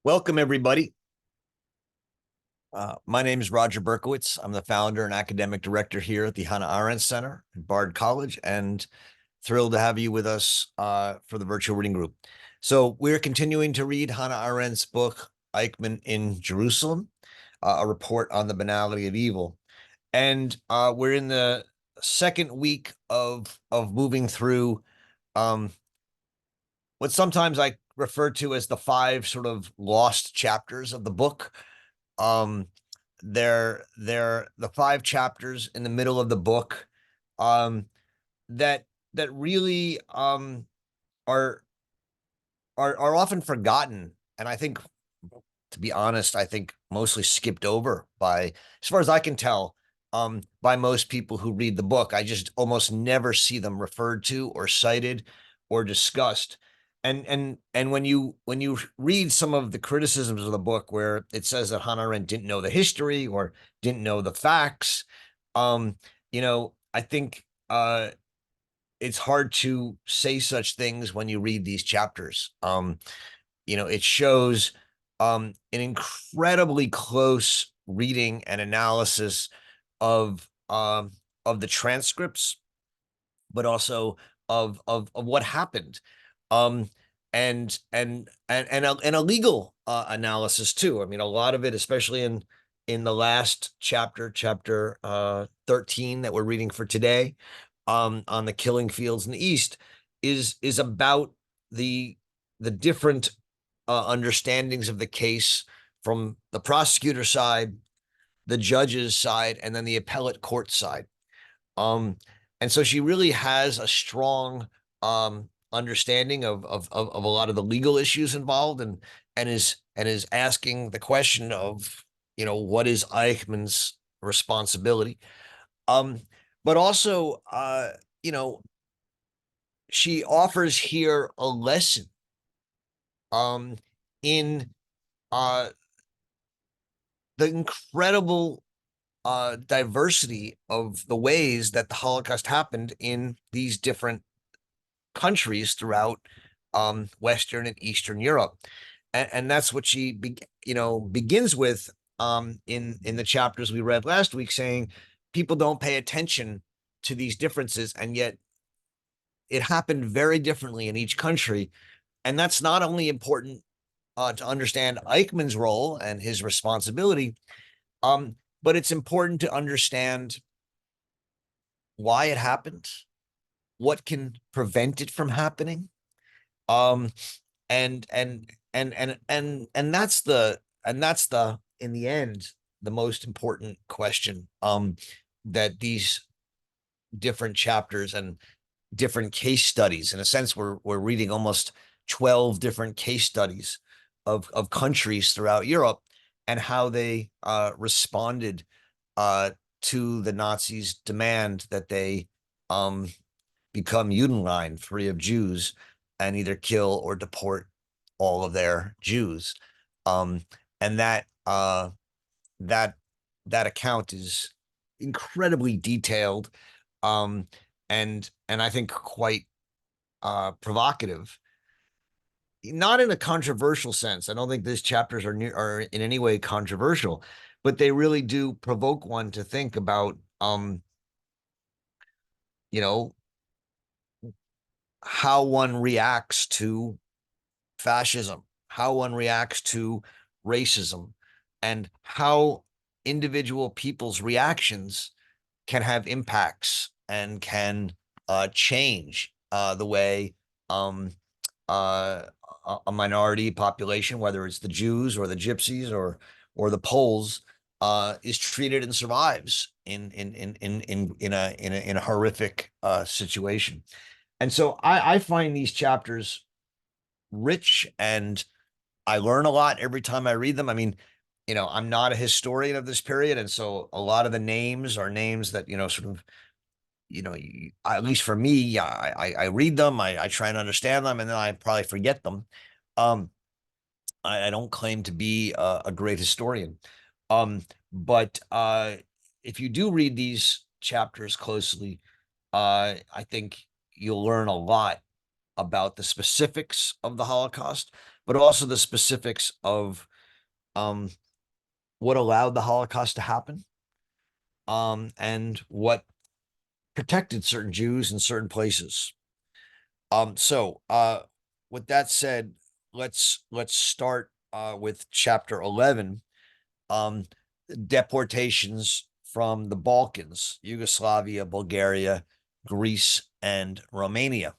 Welcome, everybody. My name is Roger Berkowitz. I'm the founder and academic director here at the Hannah Arendt Center at Bard College, and thrilled to have you with us for the virtual reading group. So we're continuing to read Hannah Arendt's book, Eichmann in Jerusalem, a report on the banality of evil. And we're in the second week of moving through what sometimes I refer to as the five sort of lost chapters of the book. Um, they're the five chapters in the middle of the book um, that really are are often forgotten, and I think, to be honest, I think mostly skipped over by, as far as I can tell, by most people who read the book. I just almost never see them referred to or cited or discussed. And when you read some of the criticisms of the book where it says that Hannah Arendt didn't know the history or didn't know the facts, um, I think it's hard to say such things when you read these chapters. It shows an incredibly close reading and analysis of the transcripts, but also of what happened, um, and a legal analysis too. I mean, a lot of it, especially in the last chapter, chapter 13 that we're reading for today, on the killing fields in the East, is about the different understandings of the case from the prosecutor side, the judge's side, and then the appellate court side. Um, and so she really has a strong understanding of a lot of the legal issues involved, and is asking the question of, what is Eichmann's responsibility? Um, but also, she offers here a lesson um, in the incredible diversity of the ways that the Holocaust happened in these different countries throughout Western and Eastern Europe, and that's what she begins with in the chapters we read last week, saying people don't pay attention to these differences, and yet it happened very differently in each country, and that's not only important to understand Eichmann's role and his responsibility, um, but it's important to understand why it happened, what can prevent it from happening, um, and that's the in the end the most important question that these different chapters and different case studies, in a sense, we're reading almost 12 different case studies of countries throughout Europe and how they responded to the Nazis' demand that they become Judenrein, free of Jews, and either kill or deport all of their Jews. And that that account is incredibly detailed, and I think quite provocative. Not in a controversial sense. I don't think these chapters are in any way controversial, but they really do provoke one to think about, you know, how one reacts to fascism, how one reacts to racism, and how individual people's reactions can have impacts and can change the way uh, a minority population, whether it's the Jews or the Gypsies or the Poles, is treated and survives in a horrific situation. And so I find these chapters rich, and I learn a lot every time I read them. I mean, I'm not a historian of this period, and so a lot of the names are names that, sort of, at least for me, I read them, I try and understand them, and then I probably forget them. Um, I don't claim to be a great historian. But if you do read these chapters closely, I think you'll learn a lot about the specifics of the Holocaust, but also the specifics of what allowed the Holocaust to happen, and what protected certain Jews in certain places. So with that said, let's start with chapter 11, deportations from the Balkans, Yugoslavia, Bulgaria, Greece, and Romania.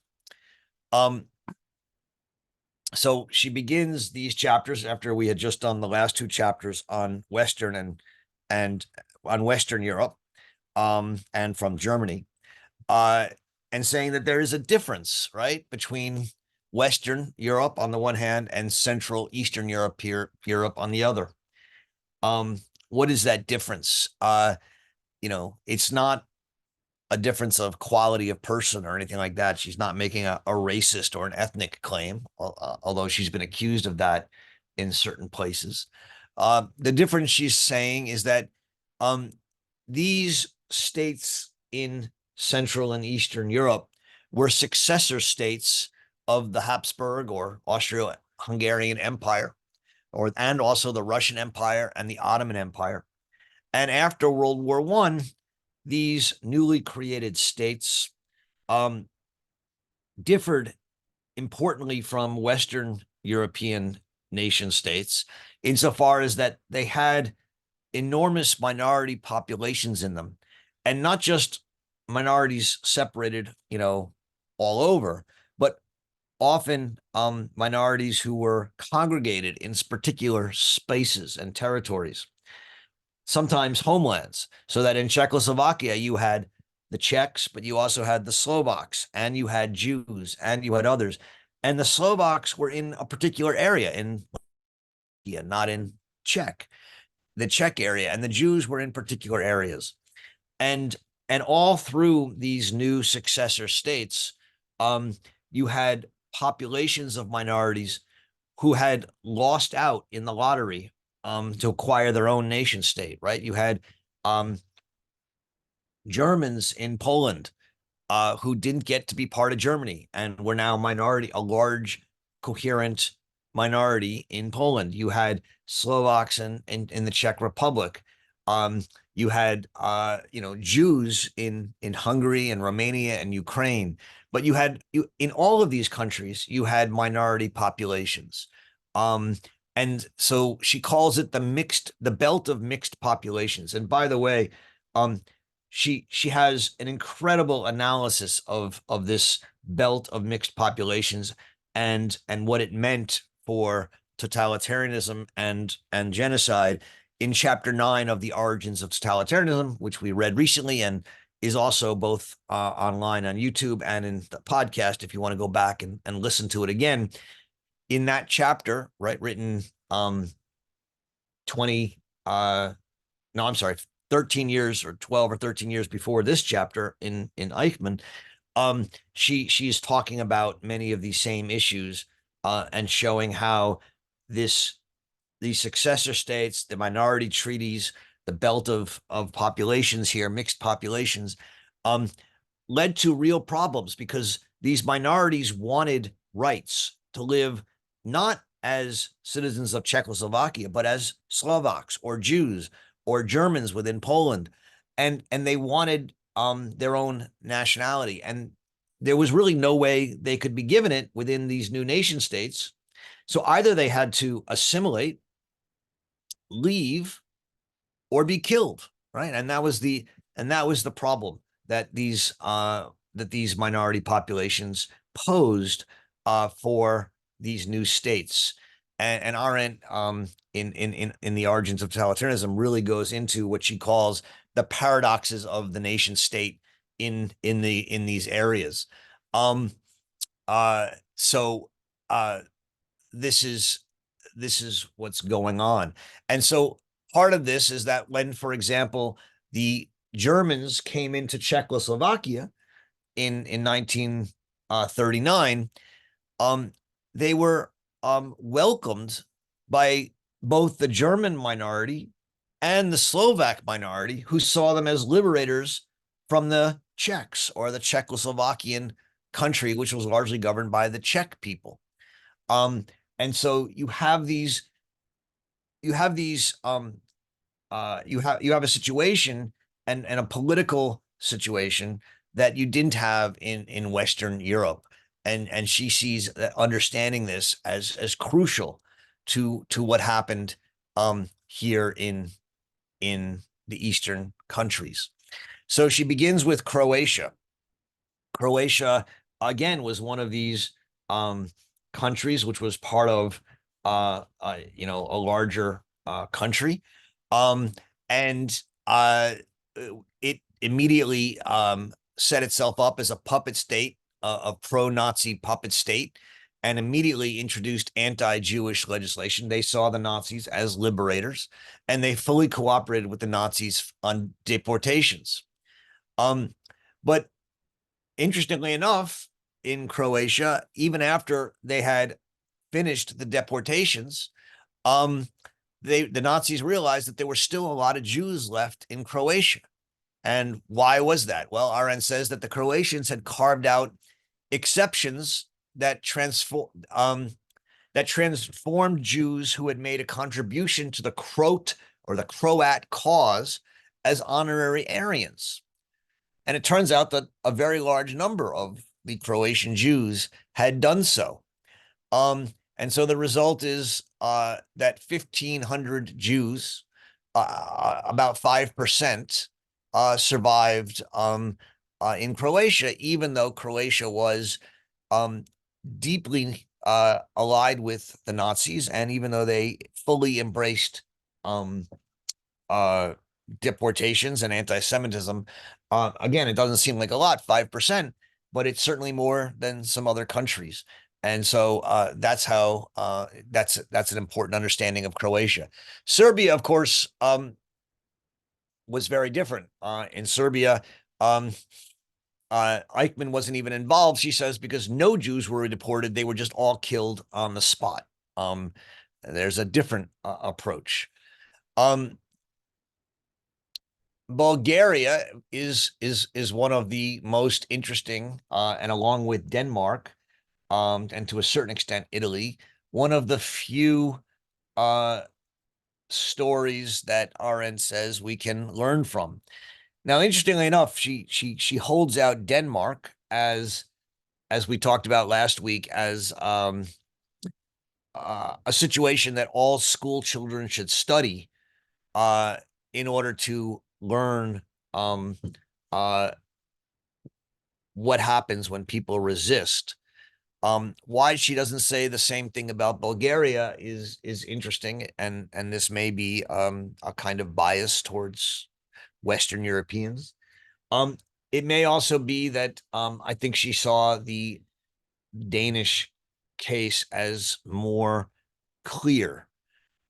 So she begins these chapters after we had just done the last two chapters on Western and on Western Europe, and from Germany, and saying that there is a difference, right, between Western Europe on the one hand and Central Eastern Europe on the other. What is that difference? It's not a difference of quality of person or anything like that. She's not making a racist or an ethnic claim, although she's been accused of that in certain places. The difference she's saying is that these states in Central and Eastern Europe were successor states of the Habsburg or Austro-Hungarian Empire, and also the Russian Empire and the Ottoman Empire. And after World War I, these newly created states differed importantly from Western European nation states insofar as that they had enormous minority populations in them, and not just minorities separated, all over, but often minorities who were congregated in particular spaces and territories, sometimes homelands, so that in Czechoslovakia, you had the Czechs, but you also had the Slovaks, and you had Jews, and you had others. And the Slovaks were in a particular area in not in the Czech area, and the Jews were in particular areas. And all through these new successor states, you had populations of minorities who had lost out in the lottery to acquire their own nation state, right? You had Germans in Poland who didn't get to be part of Germany and were now a large, coherent minority in Poland. You had Slovaks in the Czech Republic. You had Jews in Hungary and Romania and Ukraine. But in all of these countries, you had minority populations. And so she calls it the belt of mixed populations. And by the way, she has an incredible analysis of this belt of mixed populations and what it meant for totalitarianism and genocide in chapter 9 of The Origins of Totalitarianism, which we read recently and is also both online on YouTube and in the podcast if you want to go back and listen to it again. In that chapter, right, written 13 years or 12 or 13 years before this chapter in Eichmann, she's talking about many of these same issues and showing how these successor states, the minority treaties, the belt of populations here, mixed populations, led to real problems because these minorities wanted rights to live not as citizens of Czechoslovakia, but as Slovaks or Jews or Germans within Poland. And they wanted their own nationality. And there was really no way they could be given it within these new nation states. So either they had to assimilate, leave, or be killed, right? And that was the problem that these minority populations posed for these new states. And Arendt, in The Origins of Totalitarianism, really goes into what she calls the paradoxes of the nation state in these areas. This is what's going on. And so part of this is that when, for example, the Germans came into Czechoslovakia in 1939, they were welcomed by both the German minority and the Slovak minority, who saw them as liberators from the Czechs, or the Czechoslovakian country, which was largely governed by the Czech people. And so you have these you have these you have a situation and a political situation that you didn't have in Western Europe, and she sees understanding this as crucial to what happened here in the Eastern countries. So she begins with Croatia. Croatia again was one of these um, countries which was part of a larger country, um, and it immediately set itself up as a puppet state, a pro-Nazi puppet state, and immediately introduced anti-Jewish legislation. They saw the Nazis as liberators, and they fully cooperated with the Nazis on deportations. Um, but interestingly enough, in Croatia, even after they had finished the deportations, um, the Nazis realized that there were still a lot of Jews left in Croatia. And why was that? Well, RN says that the Croatians had carved out exceptions that transformed Jews who had made a contribution to the Croat or the Croat cause as honorary Aryans. And it turns out that a very large number of the Croatian Jews had done so. And so the result is that 1,500 Jews, about 5%, survived in Croatia, even though Croatia was um, deeply allied with the Nazis, and even though they fully embraced um, uh, deportations and anti-Semitism. Again, it doesn't seem like a lot, 5%, but it's certainly more than some other countries. And so that's how that's an important understanding of Croatia. Serbia, of course, was very different. In Serbia, Eichmann wasn't even involved, she says, because no Jews were deported. They were just all killed on the spot. There's a different approach. Bulgaria is one of the most interesting, and along with Denmark, and to a certain extent Italy, one of the few stories that RN says we can learn from. Now, interestingly enough, she holds out Denmark as we talked about last week as a situation that all school children should study uh, in order to learn um, uh, what happens when people resist. Why she doesn't say the same thing about Bulgaria is interesting, and this may be a kind of bias towards Western Europeans. Um, it may also be that I think she saw the Danish case as more clear.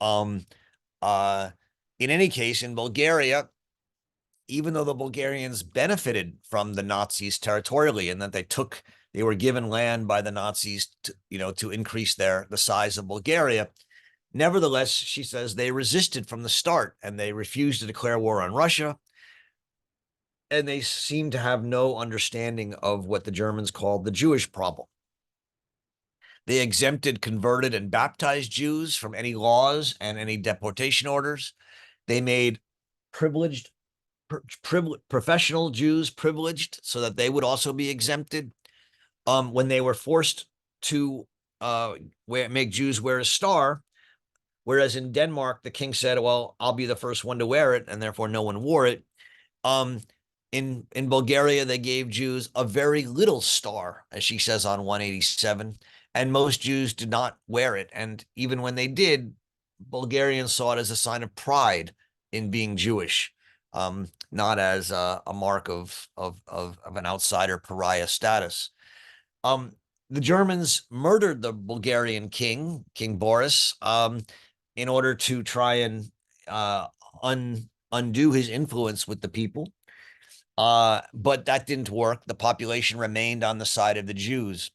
Um, uh, in any case, in Bulgaria, even though the Bulgarians benefited from the Nazis territorially and that they were given land by the Nazis to increase the size of Bulgaria. Nevertheless, she says they resisted from the start and they refused to declare war on Russia. And they seem to have no understanding of what the Germans called the Jewish problem. They exempted converted and baptized Jews from any laws and any deportation orders. They made privileged professional Jews privileged so that they would also be exempted. When they were forced to make Jews wear a star, whereas in Denmark, the king said, well, I'll be the first one to wear it, and therefore no one wore it. Um, in Bulgaria, they gave Jews a very little star, as she says on 187, and most Jews did not wear it. And even when they did, Bulgarians saw it as a sign of pride in being Jewish, not as a mark of an outsider pariah status. Um, the Germans murdered the Bulgarian king, King Boris, in order to try and undo his influence with the people. But that didn't work. The population remained on the side of the Jews.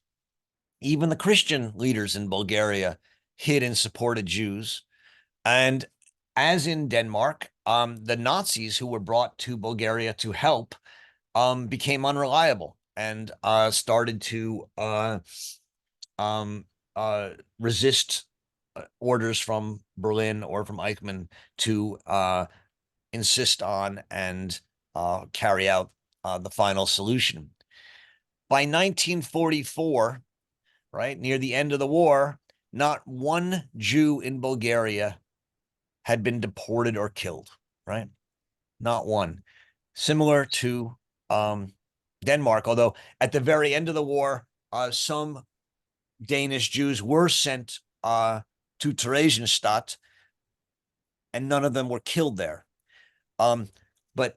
Even the Christian leaders in Bulgaria hid and supported Jews. And as in Denmark, the Nazis who were brought to Bulgaria to help became unreliable and started to resist orders from Berlin or from Eichmann to insist on and carry out the final solution. By 1944, right, near the end of the war, not one Jew in Bulgaria had been deported or killed, right? Not one. Similar to Denmark, although at the very end of the war, some Danish Jews were sent to Theresienstadt, and none of them were killed there. But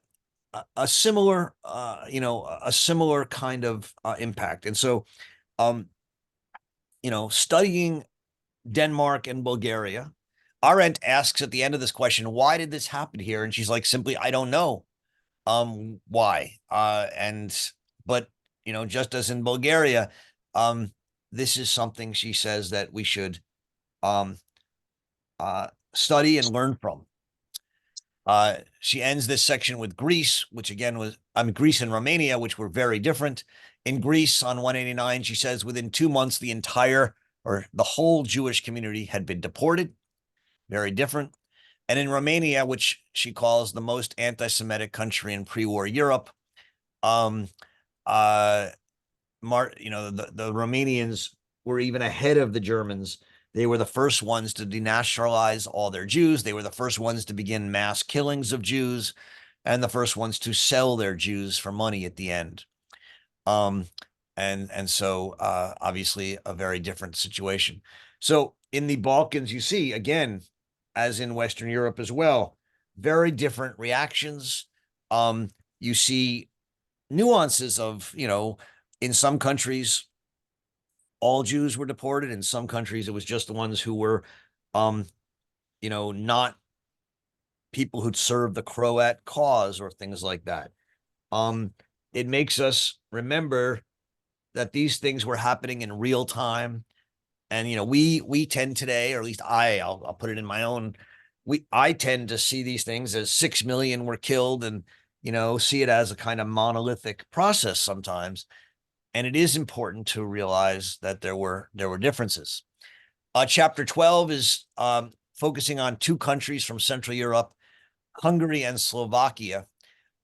a similar, a similar kind of impact. And so, studying Denmark and Bulgaria, Arendt asks at the end of this question, why did this happen here? And she's like, simply, I don't know. Why? But just as in Bulgaria, this is something she says that we should study and learn from. She ends this section with Greece, which again was, Greece and Romania, which were very different. In Greece on 189, she says within 2 months, the entire or the whole Jewish community had been deported. Very different. And in Romania, which she calls the most anti-Semitic country in pre-war Europe, the Romanians were even ahead of the Germans. They were the first ones to denationalize all their Jews. They were the first ones to begin mass killings of Jews, and the first ones to sell their Jews for money at the end. So obviously a very different situation. So in the Balkans, you see, again, as in Western Europe as well, very different reactions. You see nuances of, in some countries, all Jews were deported. In some countries, it was just the ones who were, not people who'd served the Croat cause or things like that. It makes us remember that these things were happening in real time. And, we tend today, or at least I'll put it in my own, I tend to see these things as 6 million were killed and, see it as a kind of monolithic process sometimes. And it is important to realize that there were differences. Chapter 12 is focusing on 2 countries from Central Europe, Hungary and Slovakia.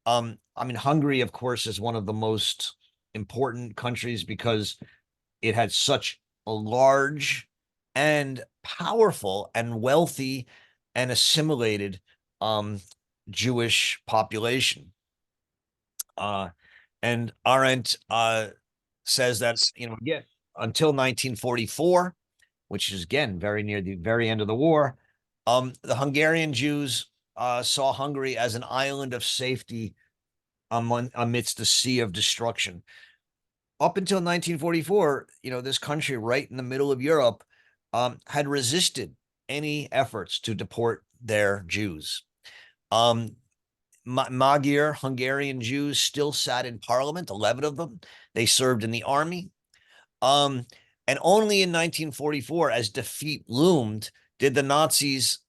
Hungary, of course, is one of the most important countries because it had such a large and powerful and wealthy and assimilated Jewish population. And Arendt says that, again, until 1944, which is, again, very near the very end of the war, the Hungarian Jews saw Hungary as an island of safety amidst the sea of destruction. Up until 1944, this country right in the middle of Europe had resisted any efforts to deport their Jews. Magyar Hungarian Jews still sat in parliament, 11 of them. They served in the army. And only in 1944, as defeat loomed, did the Nazis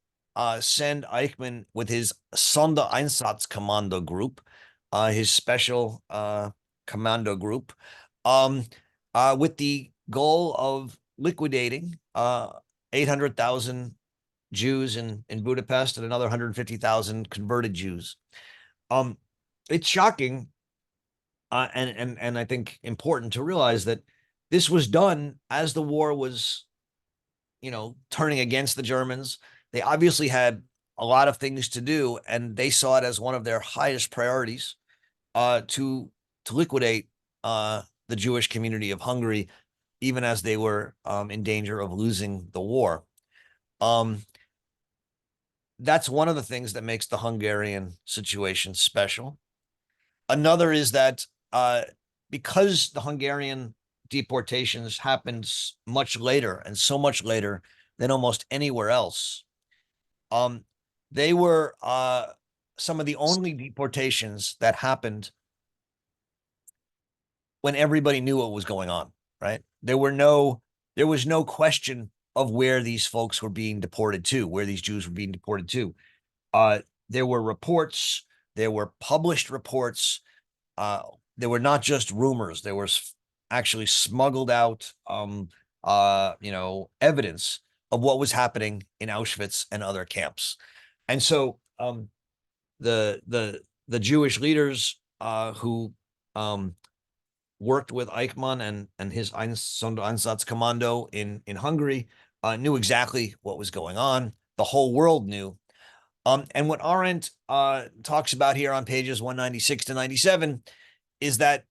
send Eichmann with his Sondereinsatzkommando group, his special commando group, with the goal of liquidating 800,000 Jews in Budapest and another 150,000 converted Jews. It's shocking and I think important to realize that this was done as the war was, turning against the Germans. They obviously had a lot of things to do, and they saw it as one of their highest priorities to liquidate the Jewish community of Hungary, even as they were in danger of losing the war. That's one of the things that makes the Hungarian situation special. Another is that because the Hungarian deportations happened much later and so much later than almost anywhere else, they were some of the only deportations that happened when everybody knew what was going on, right? There was no question of where these folks were being deported to, where these Jews were being deported to. There were reports, there were published reports. There were not just rumors. There was actually smuggled out evidence of what was happening in Auschwitz and other camps. And so the Jewish leaders who worked with Eichmann and his Einsatzkommando in Hungary knew exactly what was going on. The whole world knew. And what Arendt talks about here on pages 196 to 97 is that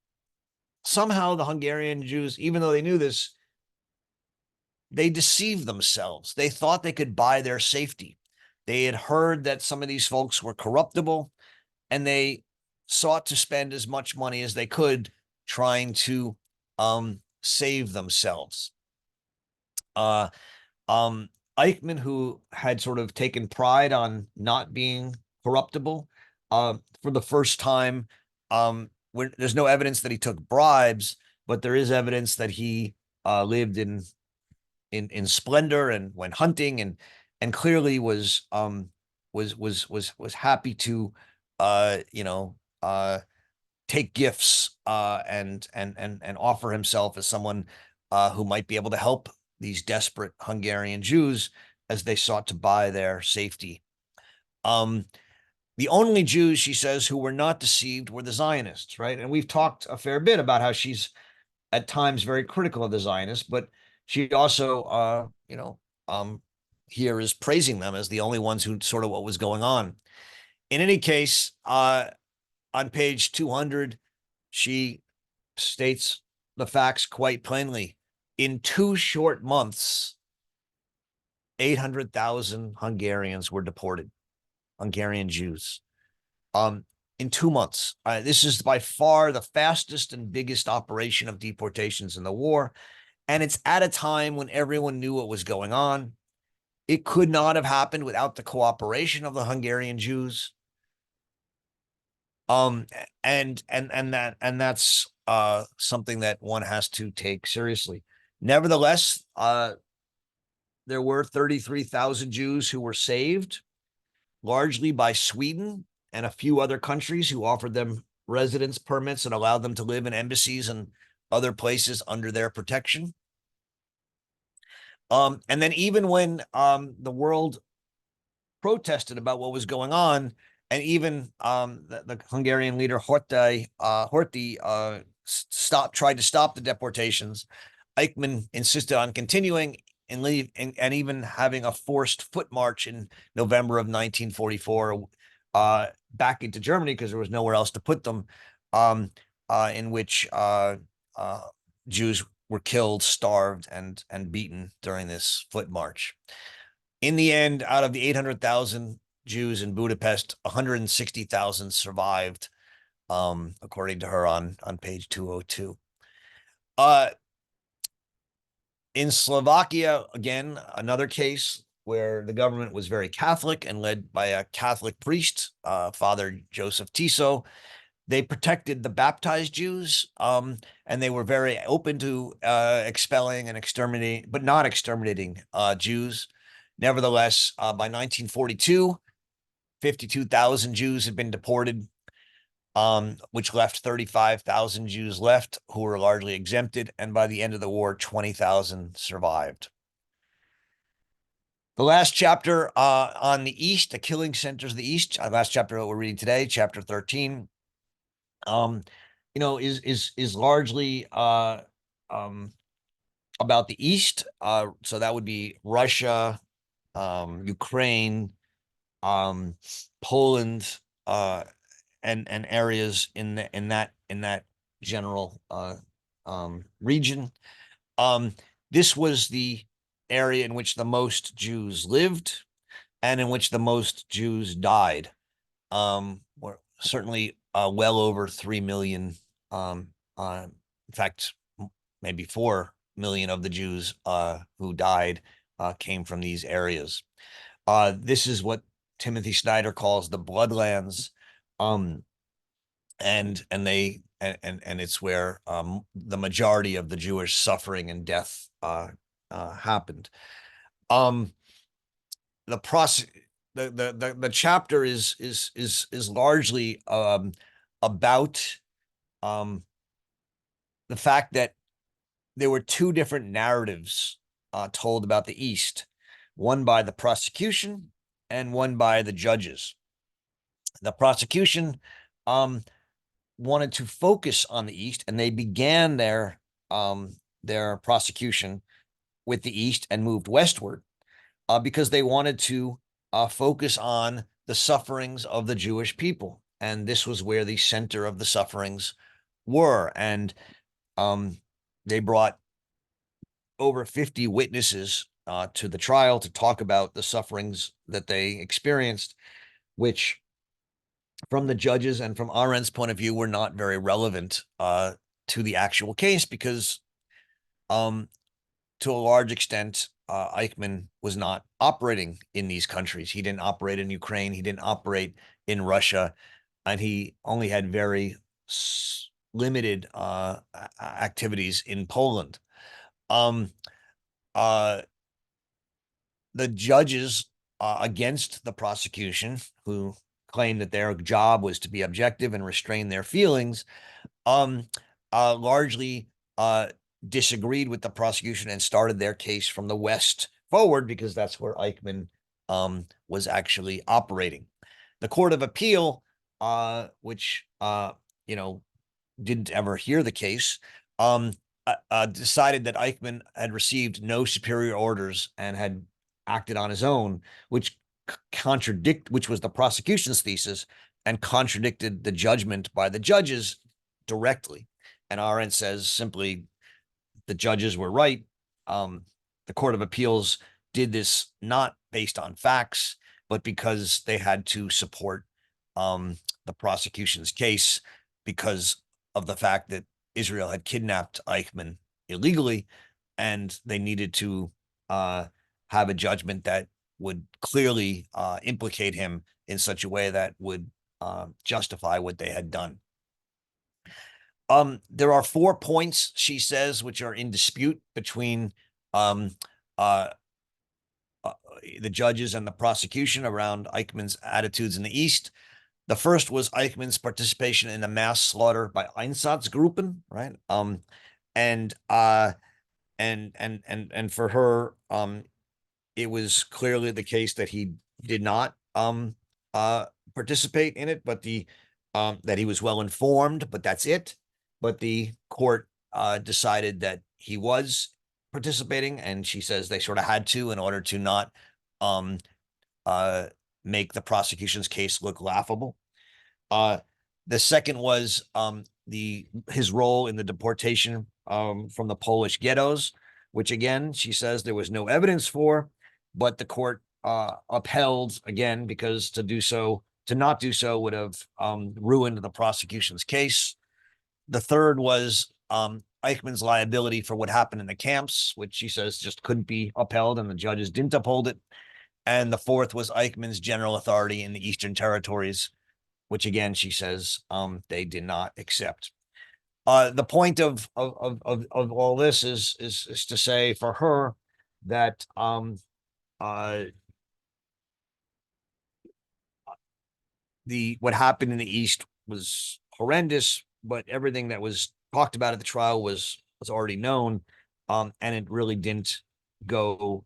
somehow the Hungarian Jews, even though they knew this, they deceived themselves. They thought they could buy their safety. They had heard that some of these folks were corruptible, and they sought to spend as much money as they could trying to save themselves. Eichmann, who had sort of taken pride on not being corruptible, for the first time, there's no evidence that he took bribes, but there is evidence that he lived in splendor and went hunting and clearly was happy to take gifts and offer himself as someone who might be able to help these desperate Hungarian Jews as they sought to buy their safety. The only Jews, she says, who were not deceived were the Zionists, right? And we've talked a fair bit about how she's at times very critical of the Zionists, but she also, here is praising them as the only ones who sort of what was going on. In any case, on page 200, she states the facts quite plainly. In 2 short months, 800,000 Hungarians were deported, Hungarian Jews. In 2 months. This is by far the fastest and biggest operation of deportations in the war. And it's at a time when everyone knew what was going on. It could not have happened without the cooperation of the Hungarian Jews. And that's something that one has to take seriously. Nevertheless, there were 33,000 Jews who were saved, largely by Sweden and a few other countries who offered them residence permits and allowed them to live in embassies and other places under their protection. And then even when the world protested about what was going on, and even the Hungarian leader Horthy tried to stop the deportations, Eichmann insisted on continuing and even having a forced foot march in November of 1944 back into Germany because there was nowhere else to put them, in which Jews were killed, starved, and beaten during this foot march. In the end, out of the 800,000 Jews in Budapest, 160,000 survived, according to her on page 202. In Slovakia, again, another case where the government was very Catholic and led by a Catholic priest, Father Joseph Tiso. They protected the baptized Jews, and they were very open to expelling and exterminating, but not exterminating Jews. Nevertheless, by 1942, 52,000 Jews had been deported, which left 35,000 Jews left who were largely exempted. And by the end of the war, 20,000 survived. The last chapter on the East, the killing centers of the East, last chapter that we're reading today, chapter 13, is largely about the East. So that would be Russia, Ukraine, Poland, and areas in that general region. This was the area in which the most Jews lived and in which the most Jews died. Were certainly well over 3 million. In fact, maybe 4 million of the Jews who died came from these areas. This is what Timothy Snyder calls the bloodlands, and it's where the majority of the Jewish suffering and death happened. The process, the chapter is largely about the fact that there were two different narratives told about the East, one by the prosecution and one by the judges. The prosecution wanted to focus on the East, and they began their prosecution with the East and moved westward because they wanted to focus on the sufferings of the Jewish people. And this was where the center of the sufferings were. And they brought over 50 witnesses to the trial to talk about the sufferings that they experienced, which from the judges and from Arendt's point of view were not very relevant to the actual case because to a large extent, Eichmann was not operating in these countries. He didn't operate in Ukraine. He didn't operate in Russia. And he only had very limited activities in Poland. The judges against the prosecution, who claimed that their job was to be objective and restrain their feelings, largely disagreed with the prosecution and started their case from the West forward because that's where Eichmann was actually operating. The Court of Appeal, which didn't ever hear the case, decided that Eichmann had received no superior orders and had acted on his own, which was the prosecution's thesis and contradicted the judgment by the judges directly. And Arendt says simply the judges were right. The Court of Appeals did this not based on facts, but because they had to support the prosecution's case because of the fact that Israel had kidnapped Eichmann illegally, and they needed to have a judgment that would clearly implicate him in such a way that would justify what they had done. There are 4 points, she says, which are in dispute between the judges and the prosecution around Eichmann's attitudes in the East. The first was Eichmann's participation in the mass slaughter by Einsatzgruppen, right? And for her, it was clearly the case that he did not participate in it, but that he was well informed, but that's it. But the court decided that he was participating, and she says they sort of had to in order to not make the prosecution's case look laughable. The second was his role in the deportation from the Polish ghettos, which again, she says there was no evidence for, but the court upheld again because to not do so would have ruined the prosecution's case. The third was Eichmann's liability for what happened in the camps, which she says just couldn't be upheld, and the judges didn't uphold it. And the fourth was Eichmann's general authority in the Eastern Territories, which again, she says they did not accept. The point of all this is to say for her that what happened in the East was horrendous, but everything that was talked about at the trial was already known, and it really didn't go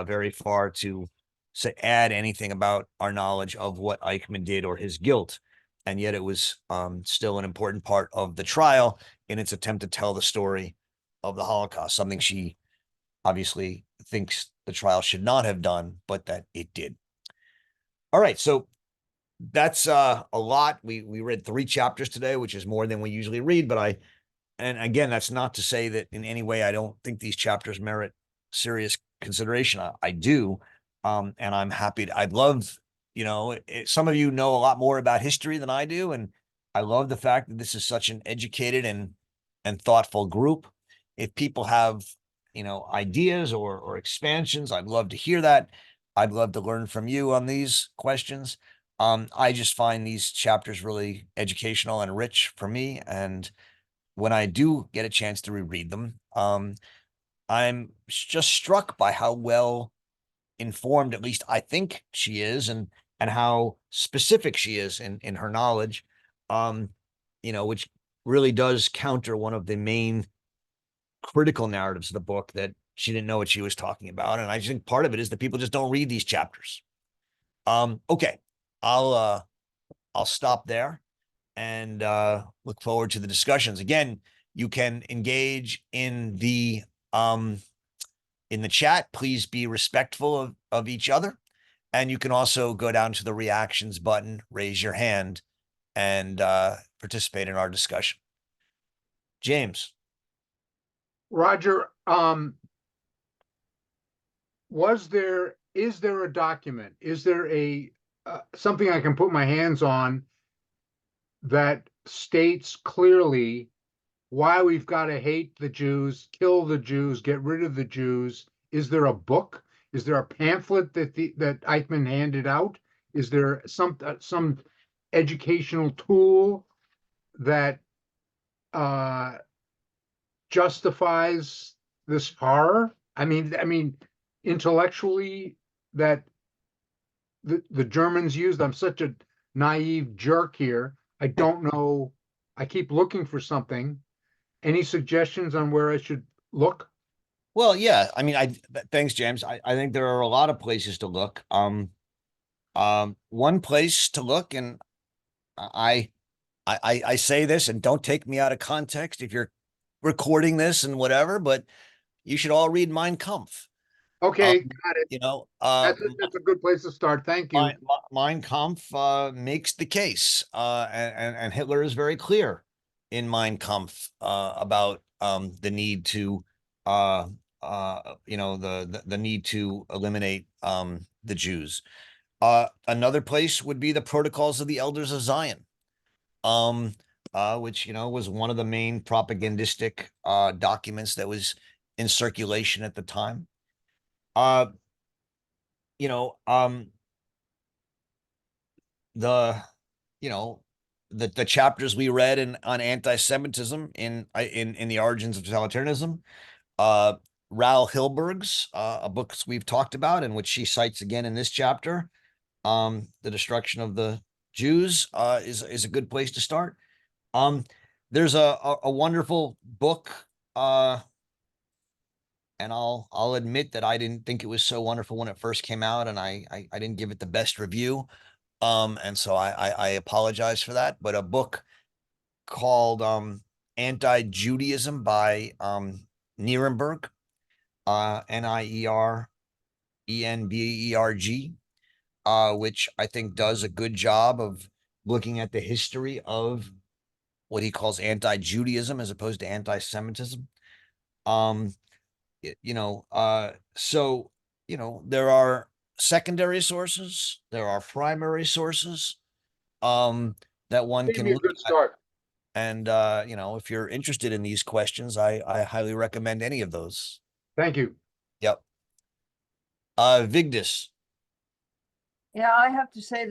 very far to add anything about our knowledge of what Eichmann did or his guilt. And yet it was still an important part of the trial in its attempt to tell the story of the Holocaust, something she obviously thinks the trial should not have done, but that it did. All right, so that's a lot. We read 3 chapters today, which is more than we usually read, but and again, that's not to say that in any way I don't think these chapters merit serious consideration. I do, and I'm happy. I'd love, some of you know a lot more about history than I do, and I love the fact that this is such an educated and thoughtful group. If people have, ideas or expansions, I'd love to hear that. I'd love to learn from you on these questions. I just find these chapters really educational and rich for me, and when I do get a chance to reread them, I'm just struck by how well informed, at least I think she is, and how specific she is in her knowledge, which really does counter one of the main critical narratives of the book that she didn't know what she was talking about. And I think part of it is that people just don't read these chapters. Okay, I'll stop there and look forward to the discussions. Again, you can engage in the chat. Please be respectful of each other. And you can also go down to the reactions button, raise your hand, and participate in our discussion. James. Roger, is there a document? Is there a something I can put my hands on that states clearly why we've got to hate the Jews, kill the Jews, get rid of the Jews? Is there a book? Is there a pamphlet that Eichmann handed out? Is there some educational tool that justifies this horror? I mean, intellectually, that the Germans used. I'm such a naive jerk here. I don't know. I keep looking for something. Any suggestions on where I should look? Well, yeah. I mean, thanks, James. I think there are a lot of places to look. One place to look, and I say this, and don't take me out of context if you're recording this and whatever, but you should all read Mein Kampf. Okay, got it. You know, That's a good place to start. Thank you. Mein Kampf makes the case, and Hitler is very clear in Mein Kampf about the need to, the need to eliminate the Jews. Another place would be the Protocols of the Elders of Zion, which was one of the main propagandistic documents that was in circulation at the time. The chapters we read on anti-Semitism in the origins of totalitarianism, Raoul Hilberg's a book we've talked about, and which she cites again in this chapter, The Destruction of the Jews, is a good place to start. There's a wonderful book, and I'll admit that I didn't think it was so wonderful when it first came out, and I didn't give it the best review. And so I apologize for that, but a book called Anti-Judaism by Nierenberg, Nierenberg, which I think does a good job of looking at the history of what he calls anti-Judaism as opposed to anti-Semitism. So there are secondary sources, there are primary sources that one can look at. Start. And if you're interested in these questions, I highly recommend any of those. Thank you. Yep. Vigdis. Yeah, I have to say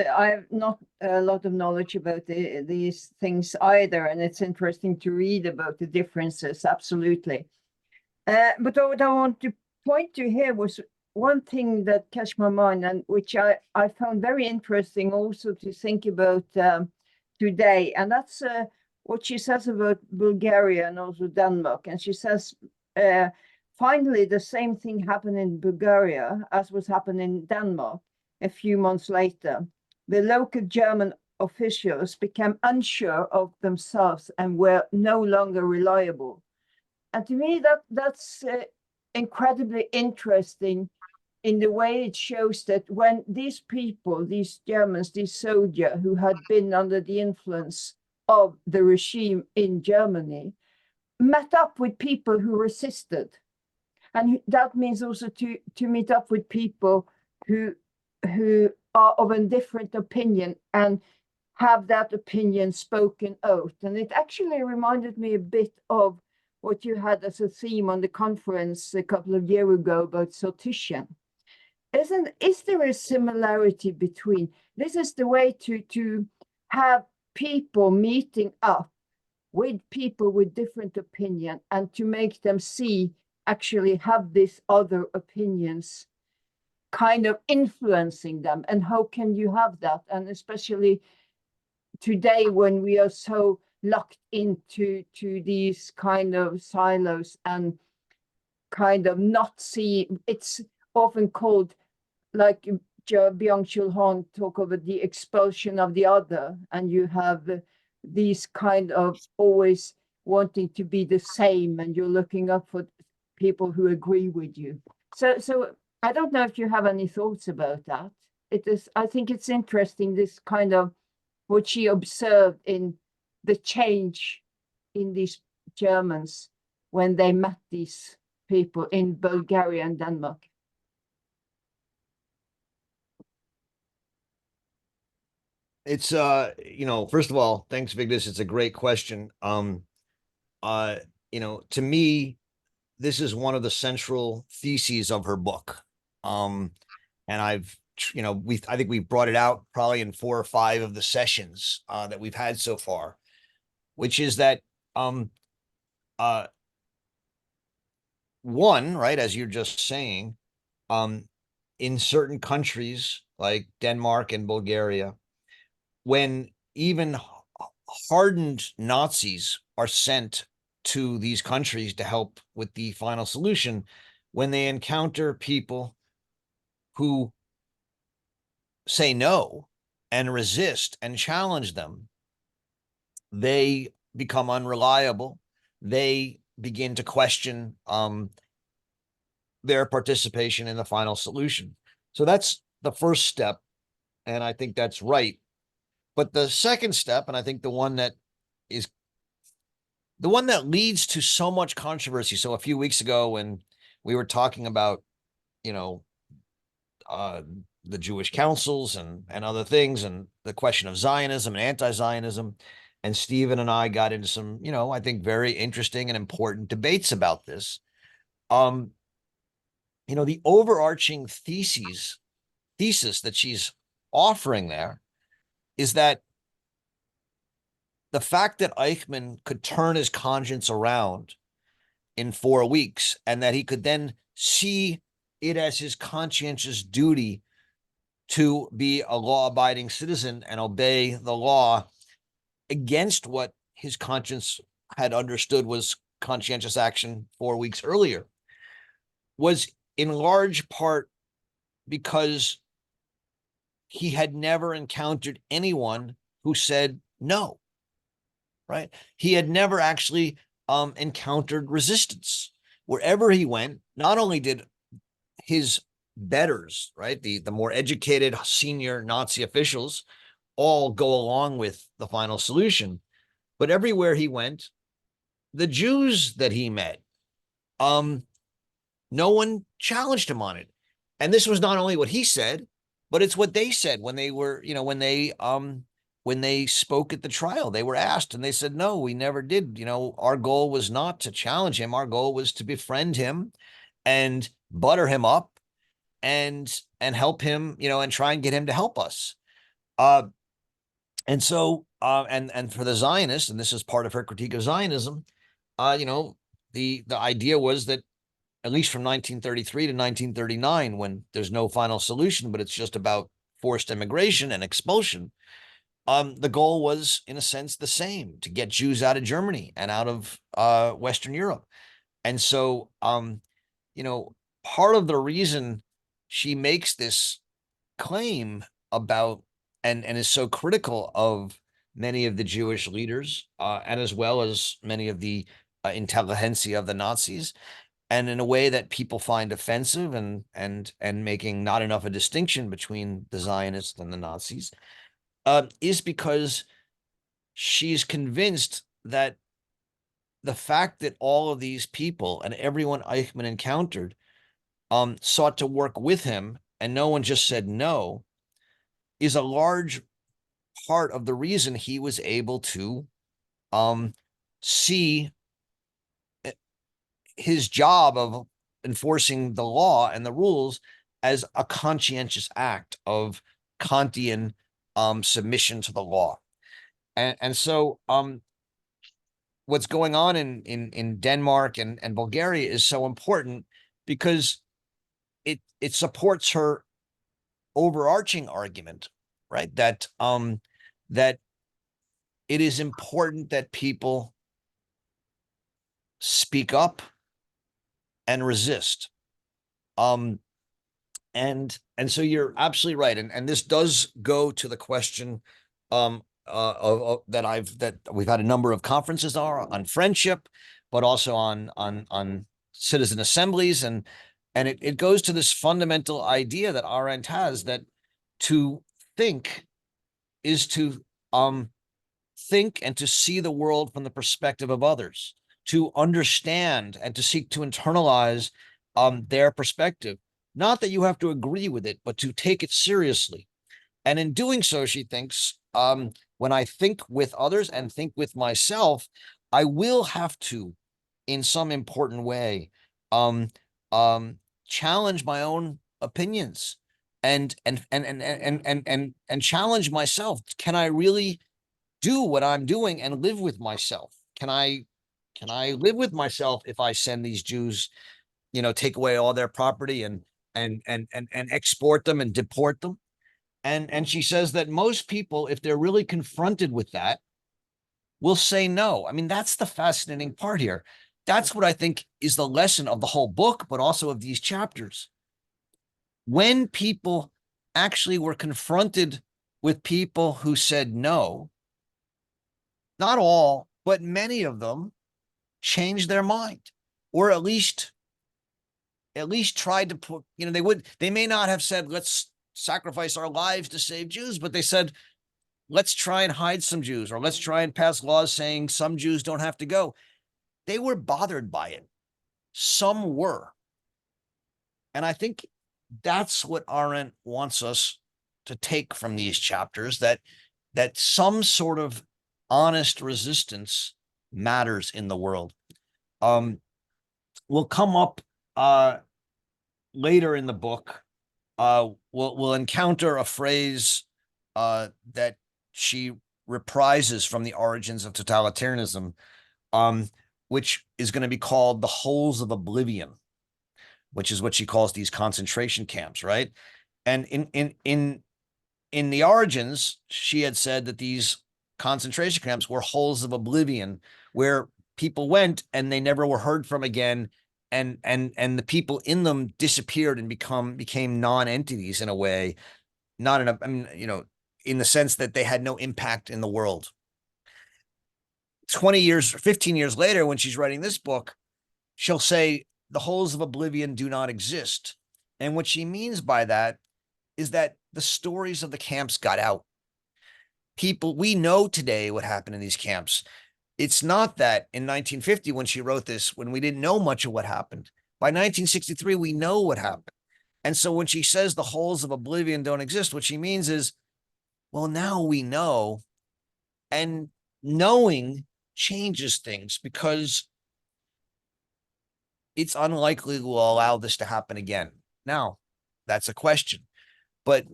I have not a lot of knowledge about these things either, and it's interesting to read about the differences, absolutely. But what I want to point to here was one thing that catch my mind, and which I found very interesting also to think about today, and that's what she says about Bulgaria and also Denmark. And she says, finally, the same thing happened in Bulgaria as was happening in Denmark a few months later. The local German officials became unsure of themselves and were no longer reliable. And to me, that's incredibly interesting in the way it shows that when these people, these Germans, these soldiers who had been under the influence of the regime in Germany, met up with people who resisted. And that means also to meet up with people who are of a different opinion and have that opinion spoken out. And it actually reminded me a bit of what you had as a theme on the conference a couple of years ago about sortition. Is there a similarity between this? Is the way to have people meeting up with people with different opinion and to make them actually have these other opinions kind of influencing them? And how can you have that? And especially today when we are so locked into these kind of silos and kind of not see. It's often called, like Byung-Chul Han talk about the expulsion of the other, and you have these kind of always wanting to be the same, and you're looking up for people who agree with you. So I don't know if you have any thoughts about that. It is, I think it's interesting, this kind of what she observed in the change in these Germans when they met these people in Bulgaria and Denmark. It's first of all, thanks, Vigdis. It's a great question. To me, this is one of the central theses of her book. And I think we've brought it out probably in 4 or 5 of the sessions that we've had so far, which is that one, right, as you're just saying, in certain countries like Denmark and Bulgaria, when even hardened Nazis are sent to these countries to help with the final solution, when they encounter people who say no and resist and challenge them, they become unreliable. They begin to question their participation in the final solution. So that's the first step, and I think that's right. But the second step, and I think the one that leads to so much controversy. So a few weeks ago, when we were talking about, the Jewish councils and other things, and the question of Zionism and anti-Zionism, and Stephen and I got into some, I think very interesting and important debates about this. The overarching thesis that she's offering there is that the fact that Eichmann could turn his conscience around in 4 weeks, and that he could then see it as his conscientious duty to be a law-abiding citizen and obey the law against what his conscience had understood was conscientious action 4 weeks earlier, was in large part because he had never encountered anyone who said no, right? He had never actually encountered resistance. Wherever he went, not only did his betters, right, the more educated senior Nazi officials, all go along with the final solution, but everywhere he went, the Jews that he met, no one challenged him on it. And this was not only what he said, but it's what they said when they were, when they spoke at the trial. They were asked, and they said, no, we never did. Our goal was not to challenge him. Our goal was to befriend him and butter him up and help him, and try and get him to help us. And so, and for the Zionists, and this is part of her critique of Zionism, the idea was that, at least from 1933 to 1939, when there's no final solution, but it's just about forced immigration and expulsion, the goal was, in a sense, the same: to get Jews out of Germany and out of Western Europe. And so, part of the reason she makes this claim about and is so critical of many of the Jewish leaders, and as well as many of the intelligentsia of the Nazis, and in a way that people find offensive, and making not enough a distinction between the Zionists and the Nazis, is because she's convinced that the fact that all of these people and everyone Eichmann encountered sought to work with him, and no one just said no, is a large part of the reason he was able to see his job of enforcing the law and the rules as a conscientious act of Kantian submission to the law. And so what's going on in Denmark and Bulgaria is so important, because it supports her overarching argument, right? That it is important that people speak up and resist. And so you're absolutely right. And this does go to the question that we've had a number of conferences on friendship, but also on citizen assemblies. And it goes to this fundamental idea that Arendt has, that to think is to think and to see the world from the perspective of others, to understand and to seek to internalize their perspective. Not that you have to agree with it, but to take it seriously. And in doing so, she thinks, when I think with others and think with myself, I will have to, in some important way, um, challenge my own opinions and challenge myself. Can I really do what I'm doing and live with myself? Can I live with myself if I send these Jews, take away all their property and export them and deport them? And she says that most people, if they're really confronted with that, will say no. I mean, that's the fascinating part here. That's what I think is the lesson of the whole book, but also of these chapters. When people actually were confronted with people who said no, not all, but many of them changed their mind, or at least tried to put, they may not have said, let's sacrifice our lives to save Jews, but they said, let's try and hide some Jews, or let's try and pass laws saying some Jews don't have to go. They were bothered by it. Some were. And I think that's what Arendt wants us to take from these chapters, that some sort of honest resistance matters in the world. We'll come up later in the book. We'll encounter a phrase that she reprises from the Origins of Totalitarianism, which is going to be called the holes of oblivion, which is what she calls these concentration camps, right? And in the Origins, she had said that these concentration camps were holes of oblivion, where people went and they never were heard from again, and the people in them disappeared and became non-entities in a way, not in a, I mean, in the sense that they had no impact in the world. 20 years, 15 years later, when she's writing this book, she'll say the holes of oblivion do not exist. And what she means by that is that the stories of the camps got out. People, we know today what happened in these camps. It's not that in 1950, when she wrote this, when we didn't know much of what happened. By 1963, we know what happened. And so when she says the holes of oblivion don't exist, what she means is, well, now we know, and knowing changes things, because it's unlikely we'll allow this to happen again. Now, that's a question. But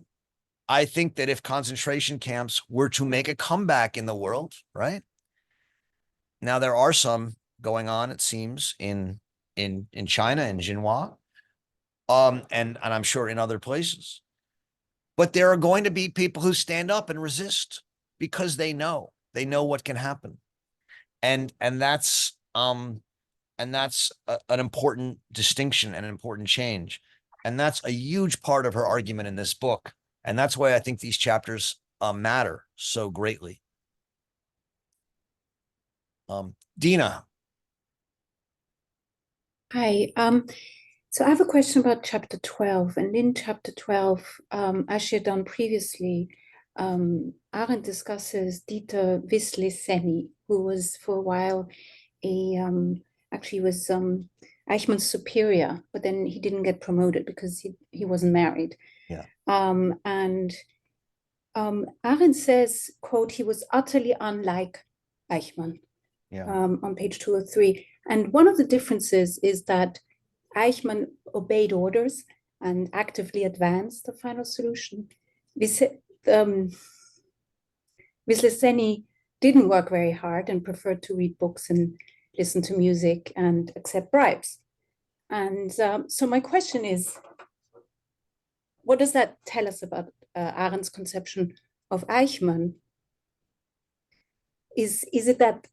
I think that if concentration camps were to make a comeback in the world, right? Now, there are some going on, it seems, in China, in Xinhua, and I'm sure in other places. But there are going to be people who stand up and resist because they know what can happen. And that's an important distinction and an important change. And that's a huge part of her argument in this book. And that's why I think these chapters matter so greatly. Dina. Hi. So I have a question about chapter 12. And in chapter 12, as she had done previously, Arendt discusses Dieter Wisli-Seni, who was for a while actually was Eichmann's superior, but then he didn't get promoted because he wasn't married. Yeah. Arendt says, quote, he was utterly unlike Eichmann. Yeah. On page 203. And one of the differences is that Eichmann obeyed orders and actively advanced the final solution. Wisli-Seni didn't work very hard and preferred to read books and listen to music and accept bribes. And so my question is, what does that tell us about Arendt's conception of Eichmann? is it that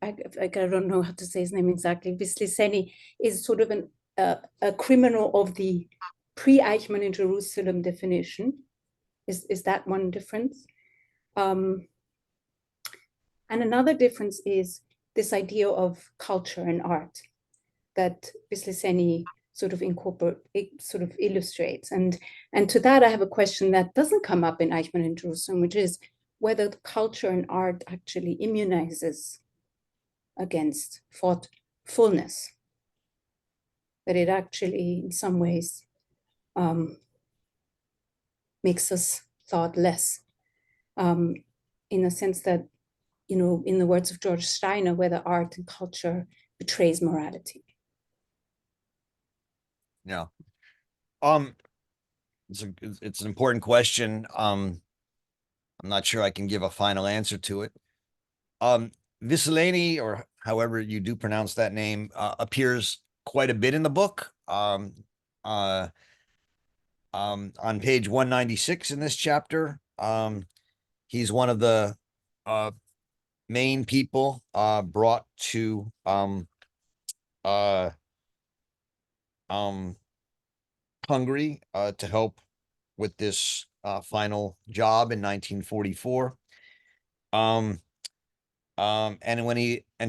I don't know how to say his name exactly, Wisliseni is sort of a criminal of the pre-Eichmann in Jerusalem definition? Is that one difference? And another difference is this idea of culture and art that Wisliseni sort of illustrates. And to that, I have a question that doesn't come up in Eichmann in Jerusalem, which is whether the culture and art actually immunizes against thoughtfulness, that it actually, in some ways, makes us thoughtless, in a sense that, you know, in the words of George Steiner, whether art and culture betrays morality. Yeah. It's an important question. I'm not sure I can give a final answer to it. Vicelani, or however you do pronounce that name, appears quite a bit in the book. On page 196 in this chapter, he's one of the main people brought to Hungary to help with this final job in 1944. And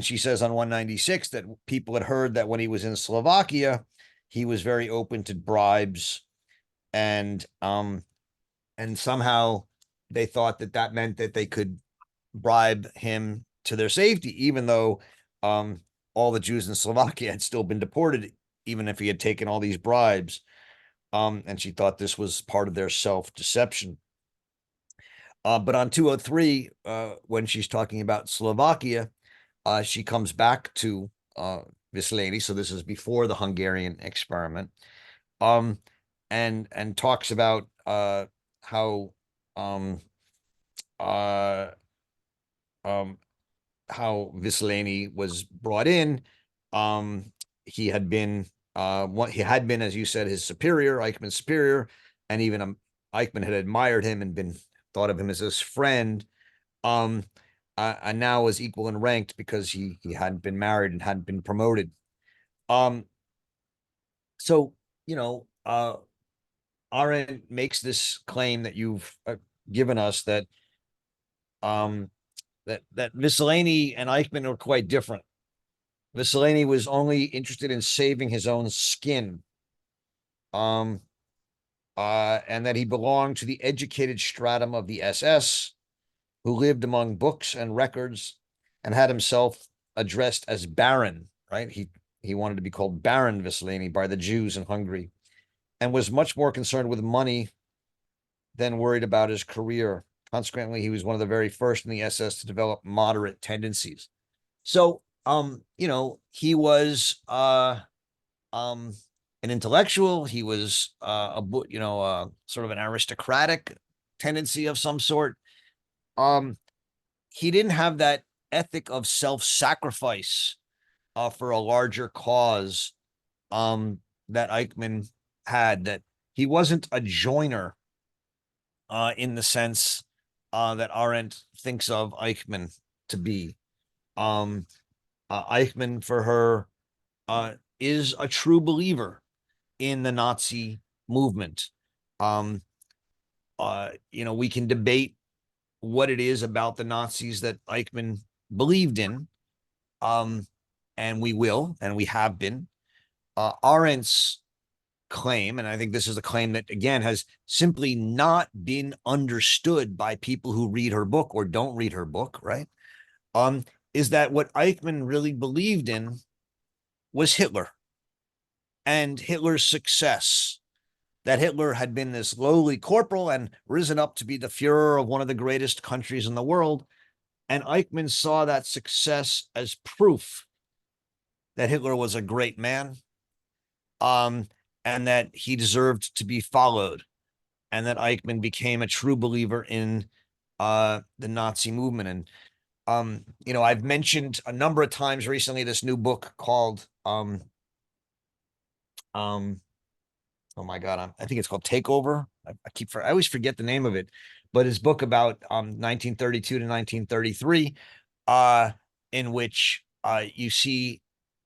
she says on 196 that people had heard that when he was in Slovakia, he was very open to bribes, and somehow they thought that that meant that they could bribe him to their safety, even though all the Jews in Slovakia had still been deported, even if he had taken all these bribes. And she thought this was part of their self-deception. But on 203, when she's talking about Slovakia, she comes back to this lady. So this is before the Hungarian experiment, and talks about how Vicelani was brought in. He had been, as you said, his superior, Eichmann's superior, and even Eichmann had admired him and thought of him as his friend. And now was equal in rank because he hadn't been married and hadn't been promoted. So, you know, Arendt makes this claim that you've given us, that that Vicelani and Eichmann are quite different. Vicelani was only interested in saving his own skin, and that he belonged to the educated stratum of the SS, who lived among books and records and had himself addressed as Baron, right? He wanted to be called Baron Vicelani by the Jews in Hungary, and was much more concerned with money than worried about his career. Consequently, he was one of the very first in the SS to develop moderate tendencies. So, you know, he was an intellectual. He was sort of an aristocratic tendency of some sort. He didn't have that ethic of self-sacrifice for a larger cause that Eichmann had. That he wasn't a joiner in the sense that Arendt thinks of Eichmann to be. Eichmann, for her, is a true believer in the Nazi movement. You know, we can debate what it is about the Nazis that Eichmann believed in, and we will, and we have been. Arendt's claim, and I think this is a claim that, again, has simply not been understood by people who read her book or don't read her book, right? Is that what Eichmann really believed in was Hitler and Hitler's success, that Hitler had been this lowly corporal and risen up to be the Führer of one of the greatest countries in the world. And Eichmann saw that success as proof that Hitler was a great man, and that he deserved to be followed, and that Eichmann became a true believer in the Nazi movement. And you know, I've mentioned a number of times recently this new book called oh my God, I think it's called Takeover. I always forget the name of it, but his book about 1932 to 1933, in which you see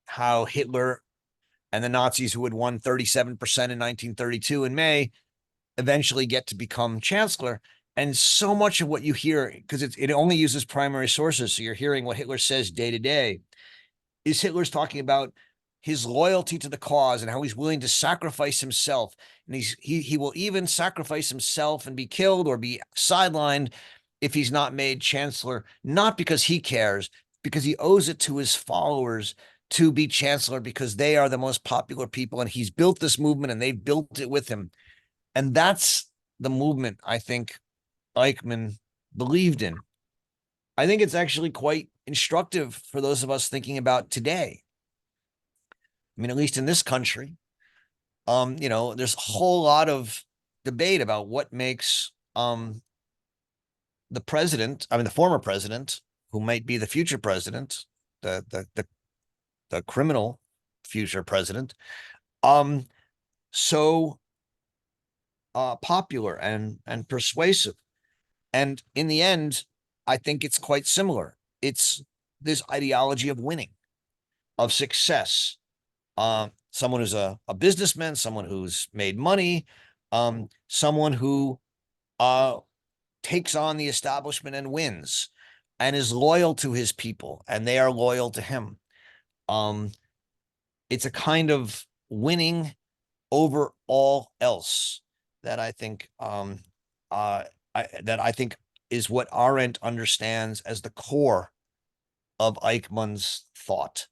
how Hitler and the Nazis, who had won 37% in 1932 in May, eventually get to become chancellor. And so much of what you hear, because it only uses primary sources, so you're hearing what Hitler says day to day, is Hitler's talking about his loyalty to the cause and how he's willing to sacrifice himself. And he will even sacrifice himself and be killed or be sidelined if he's not made chancellor, not because he cares, because he owes it to his followers to be chancellor, because they are the most popular people and he's built this movement and they've built it with him. And that's the movement I think Eichmann believed in. I think it's actually quite instructive for those of us thinking about today. I mean, at least in this country, there's a whole lot of debate about what makes the former president, who might be the future president, the criminal future president, so popular and persuasive. And in the end, I think it's quite similar. It's this ideology of winning, of success. Someone who's a businessman, someone who's made money, someone who takes on the establishment and wins and is loyal to his people and they are loyal to him. It's a kind of winning over all else that I think that I think is what Arendt understands as the core of Eichmann's thought.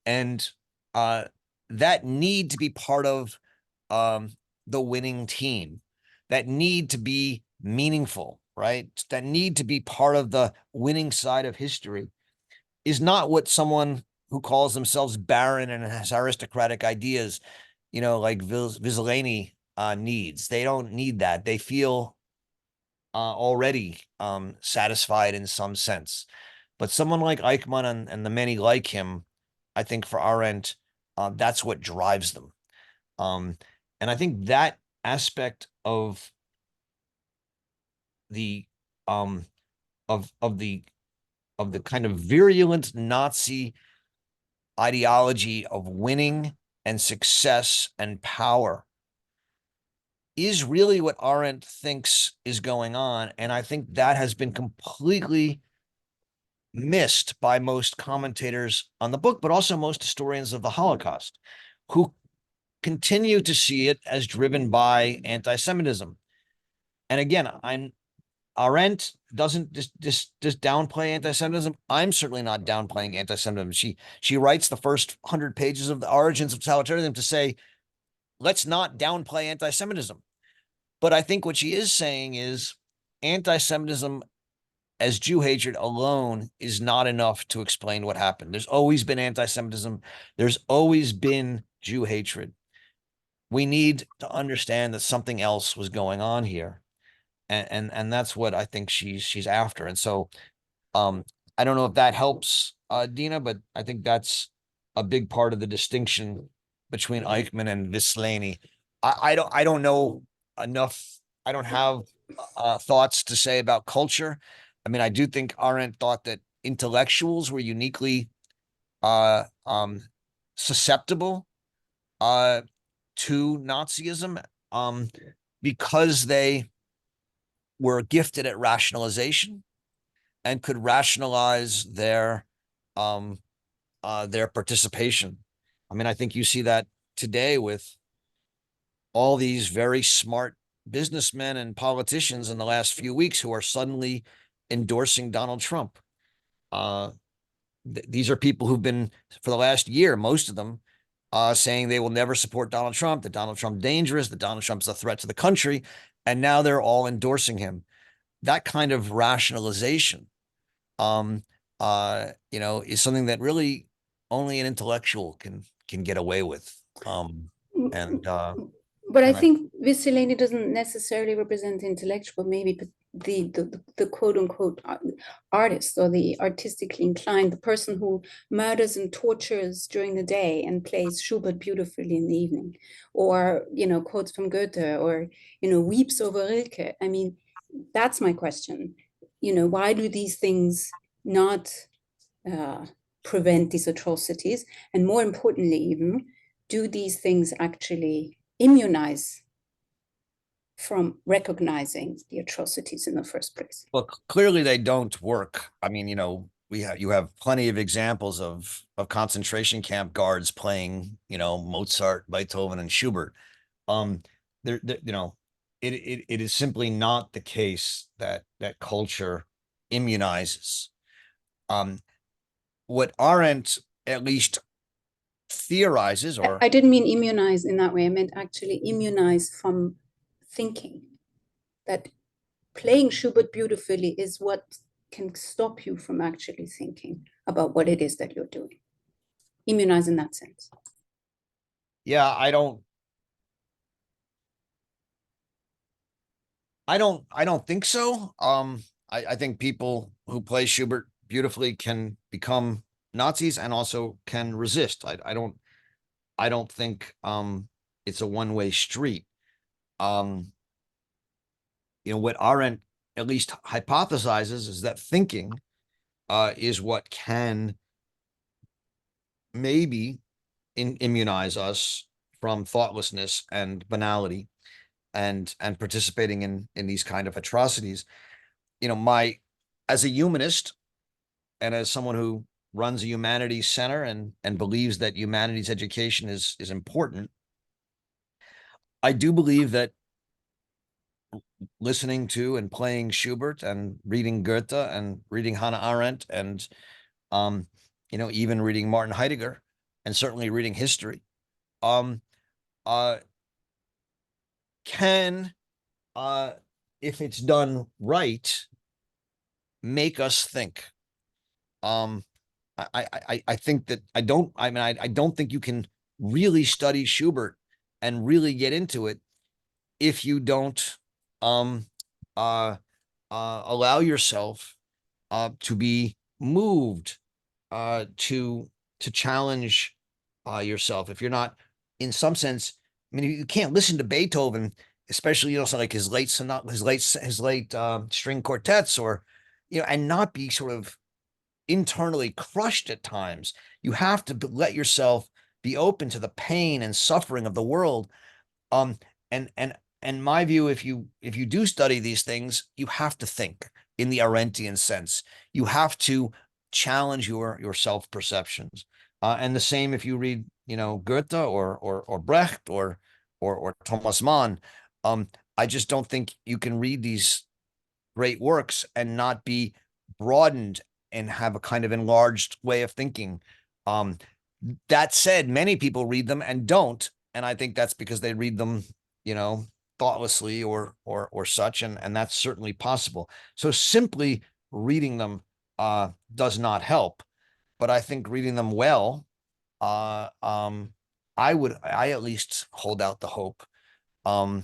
And that need to be part of the winning team, that need to be meaningful, right? That need to be part of the winning side of history is not what someone who calls themselves barren and has aristocratic ideas, like Vissolini needs. They don't need that. They feel already satisfied in some sense. But someone like Eichmann and the many like him, I think for Arendt, that's what drives them. And I think that aspect of the of the kind of virulent Nazi ideology of winning and success and power is really what Arendt thinks is going on. And I think that has been completely missed by most commentators on the book, but also most historians of the Holocaust, who continue to see it as driven by anti-Semitism. And again, Arendt doesn't just downplay anti-Semitism. I'm certainly not downplaying anti-Semitism. She writes the first 100 pages of the Origins of Totalitarianism to say, let's not downplay anti-Semitism. But I think what she is saying is anti-Semitism as Jew hatred alone is not enough to explain what happened. There's always been anti-Semitism. There's always been Jew hatred. We need to understand that something else was going on here. And that's what I think she's after. And so I don't know if that helps Dina, but I think that's a big part of the distinction between Eichmann and Vissolini. I don't know enough. I don't have thoughts to say about culture. I mean, I do think Arendt thought that intellectuals were uniquely susceptible to Nazism because they were gifted at rationalization and could rationalize their participation. I mean, I think you see that today with all these very smart businessmen and politicians in the last few weeks who are suddenly endorsing Donald Trump. These are people who've been, for the last year, most of them, saying they will never support Donald Trump, that Donald Trump's dangerous, that Donald Trump's a threat to the country, and now they're all endorsing him. That kind of rationalization, is something that really only an intellectual can get away with. But I think Vissolini doesn't necessarily represent intellectual, maybe, but the quote unquote artist or the artistically inclined, the person who murders and tortures during the day and plays Schubert beautifully in the evening, or, you know, quotes from Goethe, or, you know, weeps over Rilke. I mean, that's my question. You know, why do these things not prevent these atrocities? And more importantly, even, do these things actually immunize from recognizing the atrocities in the first place? Well, clearly they don't work. I mean, you know, you have plenty of examples of concentration camp guards playing, you know, Mozart, Beethoven, and Schubert. You know, it is simply not the case that culture immunizes. What Arendt at least theorizes, or I didn't mean immunize in that way. I meant actually immunize from thinking. That playing Schubert beautifully is what can stop you from actually thinking about what it is that you're doing. Immunize in that sense. yeah, I don't think so. I think people who play Schubert beautifully can become Nazis and also can resist. I don't think it's a one-way street. You know, what Arendt at least hypothesizes is that thinking is what can maybe immunize us from thoughtlessness and banality and participating in these kind of atrocities. You know, as a humanist and as someone who runs a humanities center and believes that humanities education is important, I do believe that listening to and playing Schubert and reading Goethe and reading Hannah Arendt and you know, even reading Martin Heidegger and certainly reading history um can if it's done right make us think. I think that I don't think you can really study Schubert and really get into it if you don't um allow yourself to be moved to challenge yourself. If you're not, in some sense, I mean, you can't listen to Beethoven, especially, you know, so like his late string quartets, or, you know, and not be sort of internally crushed at times. You have to let yourself be open to the pain and suffering of the world. Um, and my view, if you do study these things, you have to think in the Arendtian sense. You have to challenge your self perceptions. And the same if you read, you know, Goethe or Brecht or Thomas Mann. I just don't think you can read these great works and not be broadened and have a kind of enlarged way of thinking. Um, that said, many people read them and don't, and I think that's because they read them, you know, thoughtlessly or such, and that's certainly possible. So simply reading them does not help, but I think reading them well, uh, um, I at least hold out the hope, um,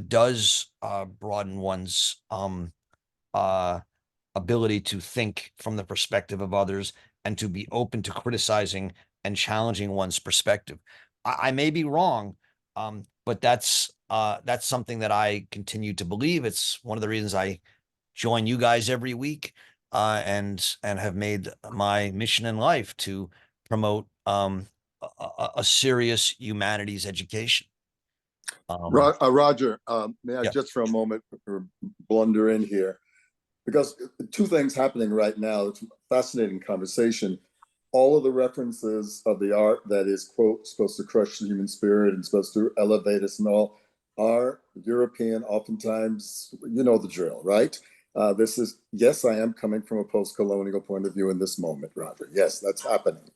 does broaden one's uh, ability to think from the perspective of others and to be open to criticizing and challenging one's perspective. I may be wrong, but that's something that I continue to believe. It's one of the reasons I join you guys every week, and have made my mission in life to promote a serious humanities education. Roger, may I Yeah. just for a moment blunder in here? Because two things happening right now. It's a fascinating conversation. All of the references of the art that is, quote, supposed to crush the human spirit and supposed to elevate us and all are European, oftentimes, you know the drill, right? This is, yes, I am coming from a post-colonial point of view in this moment, Roger. Yes, that's happening.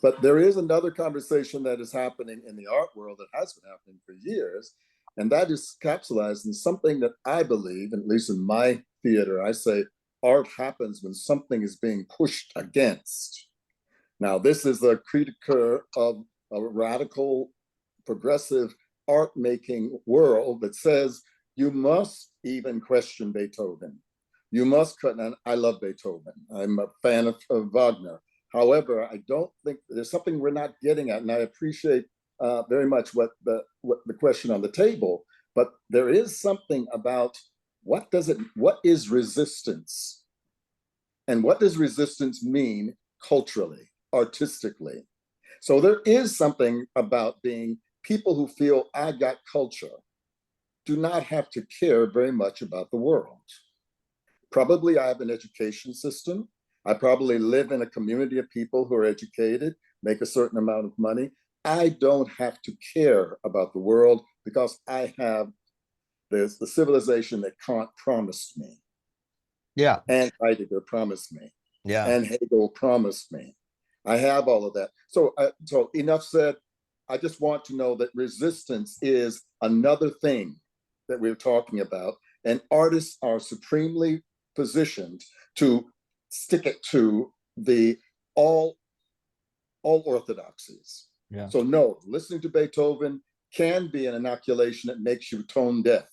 But there is another conversation that is happening in the art world that has been happening for years, and that is capsulized in something that I believe, at least in my theater, I say art happens when something is being pushed against. Now, this is a critique of a radical, progressive art making world that says you must even question Beethoven. You must, and I love Beethoven. I'm a fan of Wagner. However, I don't think there's something we're not getting at, and I appreciate very much what the question on the table. But there is something about what is resistance, and what does resistance mean culturally, artistically? So there is something about being people who feel I got culture do not have to care very much about the world. Probably I have an education system. I probably live in a community of people who are educated, make a certain amount of money. I don't have to care about the world because I have the civilization that Kant promised me. Yeah. And Heidegger promised me. Yeah. And Hegel promised me. I have all of that. So enough said. I just want to know that resistance is another thing that we're talking about. And artists are supremely positioned to stick it to the all orthodoxies. Yeah. So no, listening to Beethoven can be an inoculation that makes you tone deaf.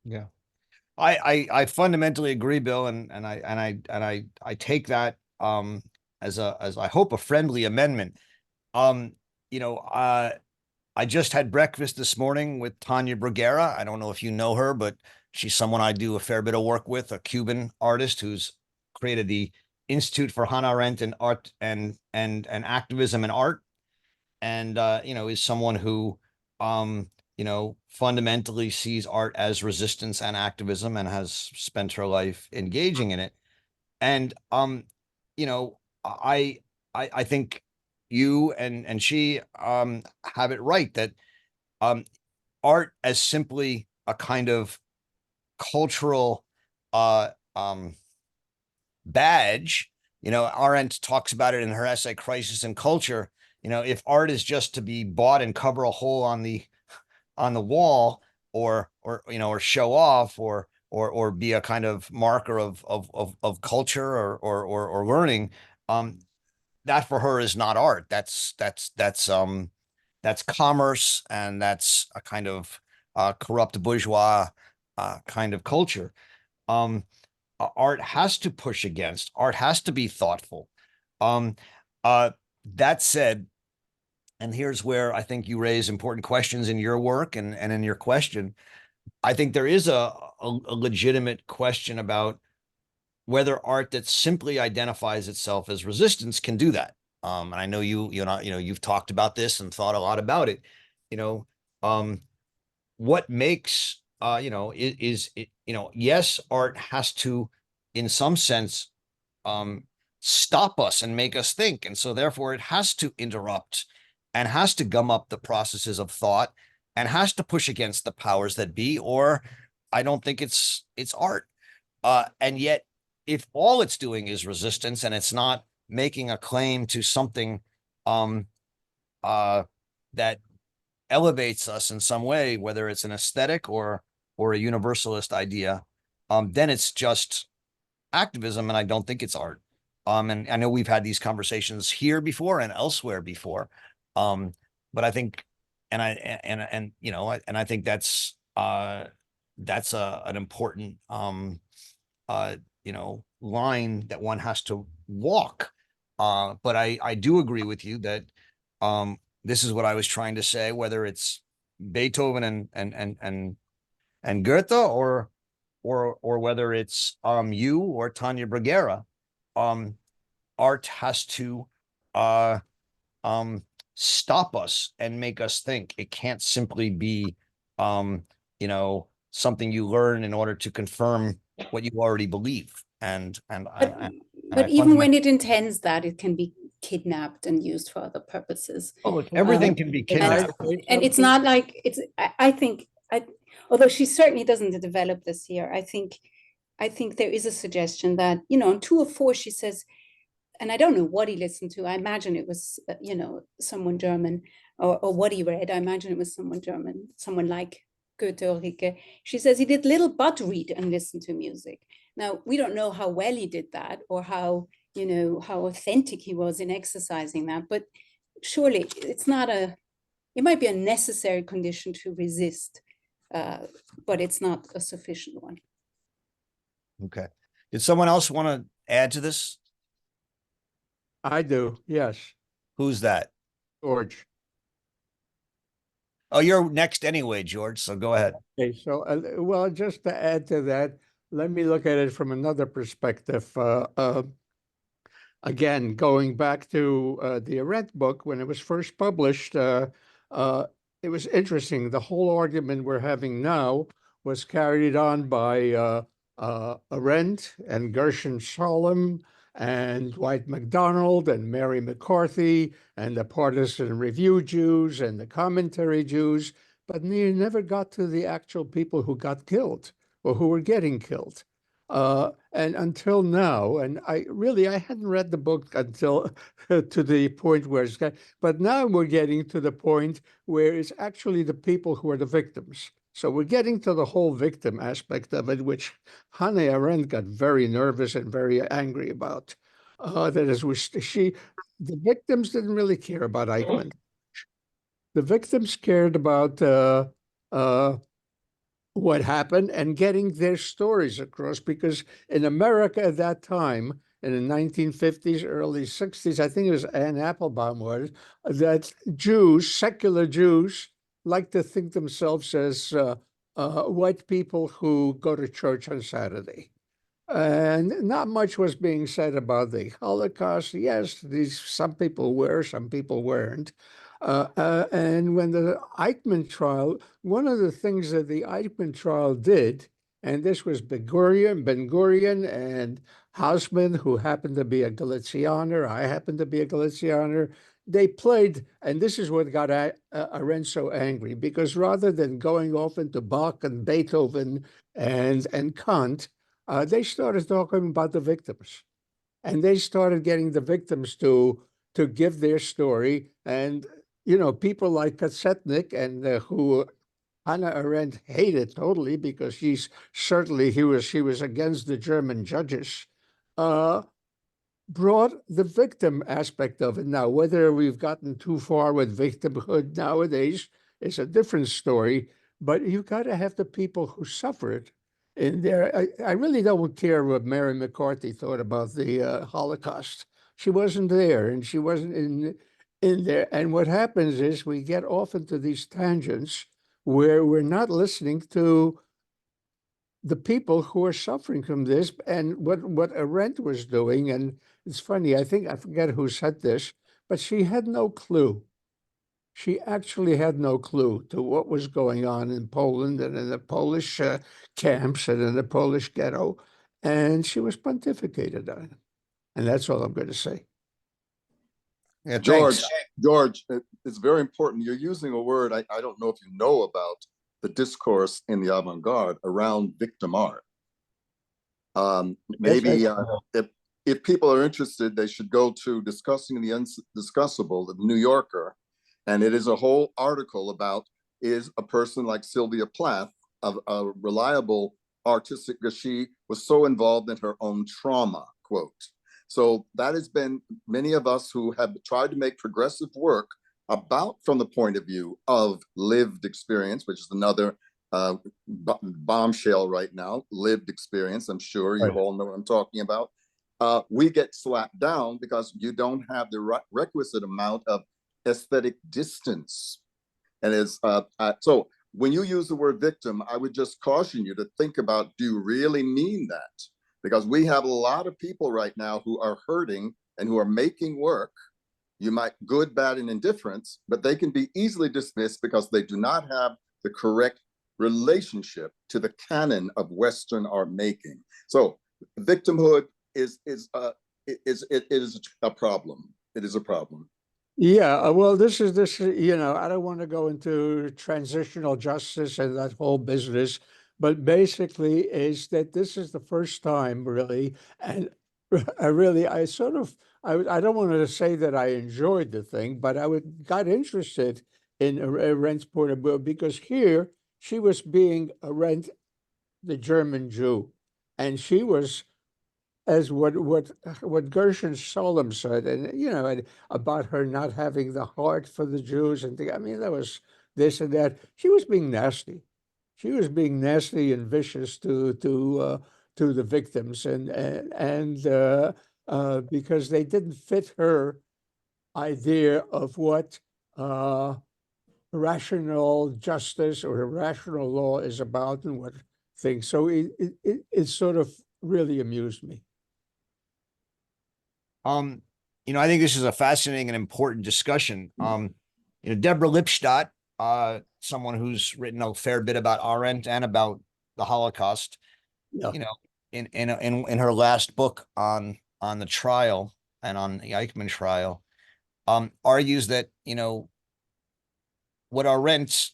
Yeah. I fundamentally agree, Bill, and I take that as I hope a friendly amendment. You know, I just had breakfast this morning with Tanya Bruguera. I don't know if you know her, but she's someone I do a fair bit of work with, a Cuban artist who's created the Institute for Hannah Arendt and Art and Activism and Art, and you know, is someone who you know, fundamentally sees art as resistance and activism and has spent her life engaging in it. And you know, I think you and she have it right that art as simply a kind of cultural badge. You know, Arendt talks about it in her essay Crisis and Culture. You know, if art is just to be bought and cover a hole on the wall, or you know, or show off, or be a kind of marker of culture or learning, that for her is not art. That's commerce, and that's a kind of corrupt bourgeois kind of culture. Art has to push against, art has to be thoughtful. Um, that said, and here's where I think you raise important questions in your work and in your question. I think there is a legitimate question about whether art that simply identifies itself as resistance can do that. And I know you've talked about this and thought a lot about it. You know, what makes you know, is it, you know, yes, art has to, in some sense, stop us and make us think, and so therefore it has to interrupt and has to gum up the processes of thought and has to push against the powers that be, or I don't think it's art. And yet, if all it's doing is resistance and it's not making a claim to something that elevates us in some way, whether it's an aesthetic or a universalist idea, then it's just activism, and I don't think it's art. And I know we've had these conversations here before and elsewhere before, but I think, and you know, and I think that's an important you know, line that one has to walk. But I do agree with you that this is what I was trying to say, whether it's Beethoven and Goethe, or whether it's you or Tanya Bruguera, art has to stop us and make us think. It can't simply be you know, something you learn in order to confirm what you already believe. But even when it intends that, it can be kidnapped and used for other purposes. Oh, everything can be kidnapped. And it's not like it's, I think, although she certainly doesn't develop this here, I think there is a suggestion that, you know, on 2 or 4, she says, and I don't know what he listened to. I imagine it was, you know, someone German, or what he read. I imagine it was someone German, someone like Goethe or Rilke. She says he did little but read and listen to music. Now, we don't know how well he did that, or how, you know, how authentic he was in exercising that, but surely it's not it might be a necessary condition to resist, but it's not a sufficient one. Okay. Did someone else want to add to this? I do, yes, Who's that? George. Oh, you're next anyway, George. So go ahead. Okay, so, well, just to add to that, let me look at it from another perspective. Again, going back to the Arendt book, when it was first published, it was interesting. The whole argument we're having now was carried on by Arendt and Gershon Scholem and Dwight MacDonald and Mary McCarthy and the partisan review Jews and the commentary Jews, but you never got to the actual people who got killed or who were getting killed. And until now, and I hadn't read the book until to the point where it's got, but now we're getting to the point where it's actually the people who are the victims. So we're getting to the whole victim aspect of it, which Hannah Arendt got very nervous and very angry about. That is, the victims didn't really care about Eichmann. The victims cared about what happened and getting their stories across, because in America at that time, in the 1950s, early 60s, I think it was Anne Applebaum was, that Jews, secular Jews, like to think themselves as white people who go to church on Saturday. And not much was being said about the Holocaust. Yes, some people were, some people weren't. And when the Eichmann trial, one of the things that the Eichmann trial did, and this was Ben Gurion and Hausman, who happened to be a Galicianer, I happened to be a Galicianer, they played, and this is what got Arendt so angry, because rather than going off into Bach and Beethoven and Kant, they started talking about the victims, and they started getting the victims to give their story. And people like Katsetnik, and who Hannah Arendt hated totally, because she was against the German judges, brought the victim aspect of it. Now, whether we've gotten too far with victimhood nowadays is a different story, but you've got to have the people who suffered in there. I really don't care what Mary McCarthy thought about the Holocaust. She wasn't there, and she wasn't in there. And what happens is we get off into these tangents where we're not listening to the people who are suffering from this. And what Arendt was doing, and it's funny, I forget who said this, but she had no clue. She actually had no clue to what was going on in Poland and in the Polish camps and in the Polish ghetto. And she was pontificated on it. And that's all I'm going to say. Yeah, George, thanks. George, it's very important. You're using a word I don't know if you know about the discourse in the avant-garde around victim art. Maybe if people are interested, they should go to Discussing the Undiscussable, the New Yorker, and it is a whole article about, is a person like Sylvia Plath a reliable artistic, because she was so involved in her own trauma, quote. So that has been many of us who have tried to make progressive work about from the point of view of lived experience, which is another bombshell right now, lived experience. I'm sure you all know what I'm talking about. We get slapped down because you don't have the requisite amount of aesthetic distance. And so when you use the word victim, I would just caution you to think about, do you really mean that? Because we have a lot of people right now who are hurting and who are making work. You might good, bad, and indifference, but they can be easily dismissed because they do not have the correct relationship to the canon of Western art making. So victimhood is a problem. It is a problem. Yeah, well, this is, I don't want to go into transitional justice and that whole business, but basically is that this is the first time really, and I don't want to say that I enjoyed the thing, but got interested in Arendt's point of view, because here she was being Arendt, the German Jew, and she was, as what Gershon Scholem said, and about her not having the heart for the Jews, and that was this and that. She was being nasty. she was being nasty and vicious to the victims, and because they didn't fit her idea of what rational justice or rational law is about and what things. So it sort of really amused me. I think this is a fascinating and important discussion. Deborah Lipstadt, someone who's written a fair bit about Arendt and about the Holocaust, Yeah. In her last book on the trial and on the Eichmann trial, argues that, what Arendt,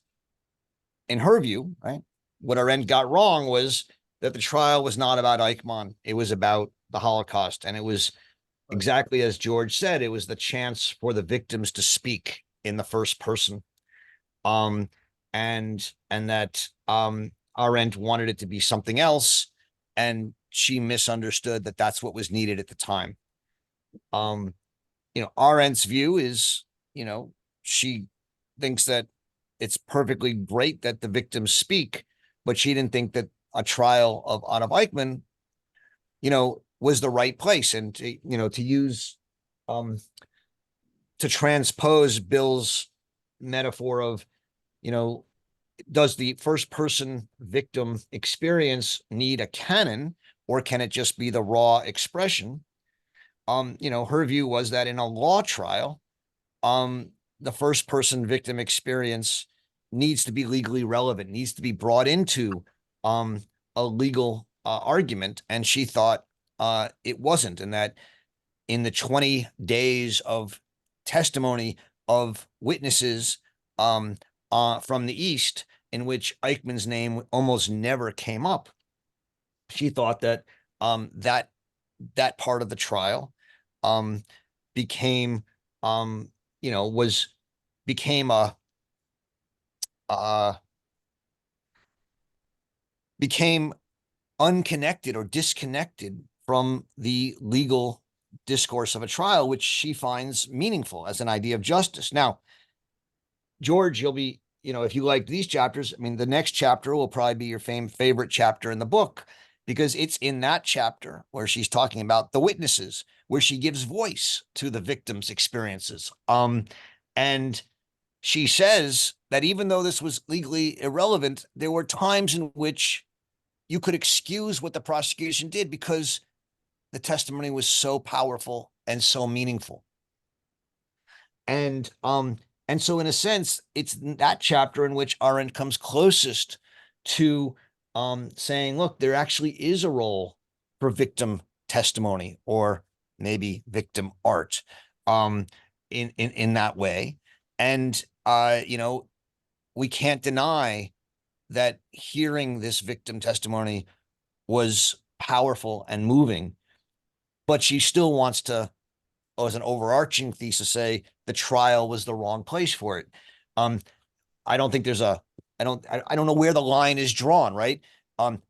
in her view, right, what Arendt got wrong was that the trial was not about Eichmann. It was about the Holocaust. And it was exactly as George said, it was the chance for the victims to speak in the first person. And that Arendt wanted it to be something else, and she misunderstood that that's what was needed at the time. Arendt's view is, she thinks that it's perfectly great that the victims speak, but she didn't think that a trial of Adolf Eichmann, was the right place. And to use, to transpose Bill's metaphor of, does the first person victim experience need a canon, or can it just be the raw expression? Her view was that in a law trial, the first person victim experience needs to be legally relevant, needs to be brought into a legal argument. And she thought it wasn't, and that in the 20 days of testimony of witnesses from the East, in which Eichmann's name almost never came up, she thought that that part of the trial became became unconnected or disconnected from the legal discourse of a trial, which she finds meaningful as an idea of justice. Now, George, you'll be, if you like these chapters, I mean, the next chapter will probably be your favorite chapter in the book, because it's in that chapter where she's talking about the witnesses, where she gives voice to the victims' experiences. And she says that even though this was legally irrelevant, there were times in which you could excuse what the prosecution did because the testimony was so powerful and so meaningful. And so in a sense, it's that chapter in which Arendt comes closest to saying, look, there actually is a role for victim testimony, or maybe victim art, in that way. And we can't deny that hearing this victim testimony was powerful and moving, but she still wants to, as an overarching thesis, say the trial was the wrong place for it. I don't think there's I don't know where the line is drawn, right?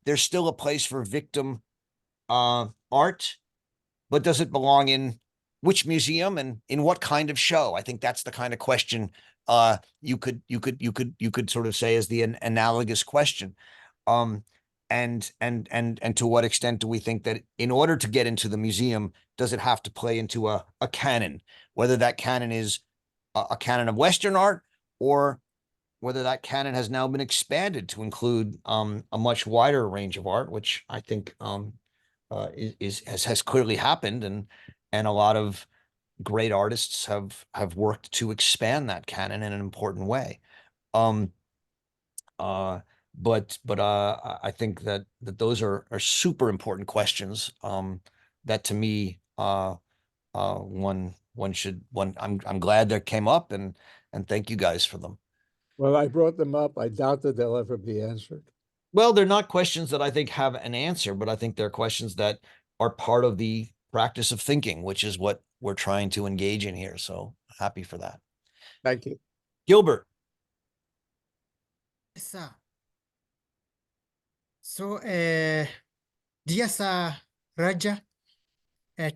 There's still a place for victim art, but does it belong in which museum and in what kind of show? I think that's the kind of question you could sort of say is the analogous question. And to what extent do we think that in order to get into the museum, does it have to play into a canon, whether that canon is a canon of Western art, or whether that canon has now been expanded to include a much wider range of art, which I think has clearly happened, and a lot of great artists have worked to expand that canon in an important way. But I think that those are super important questions that to me I'm glad they came up, and thank you guys for them. Well, I brought them up. I doubt that they'll ever be answered. Well, they're not questions that I think have an answer, but I think they're questions that are part of the practice of thinking, which is what we're trying to engage in here. So happy for that. Thank you. Gilbert. Sir. So, dear Sir Raja,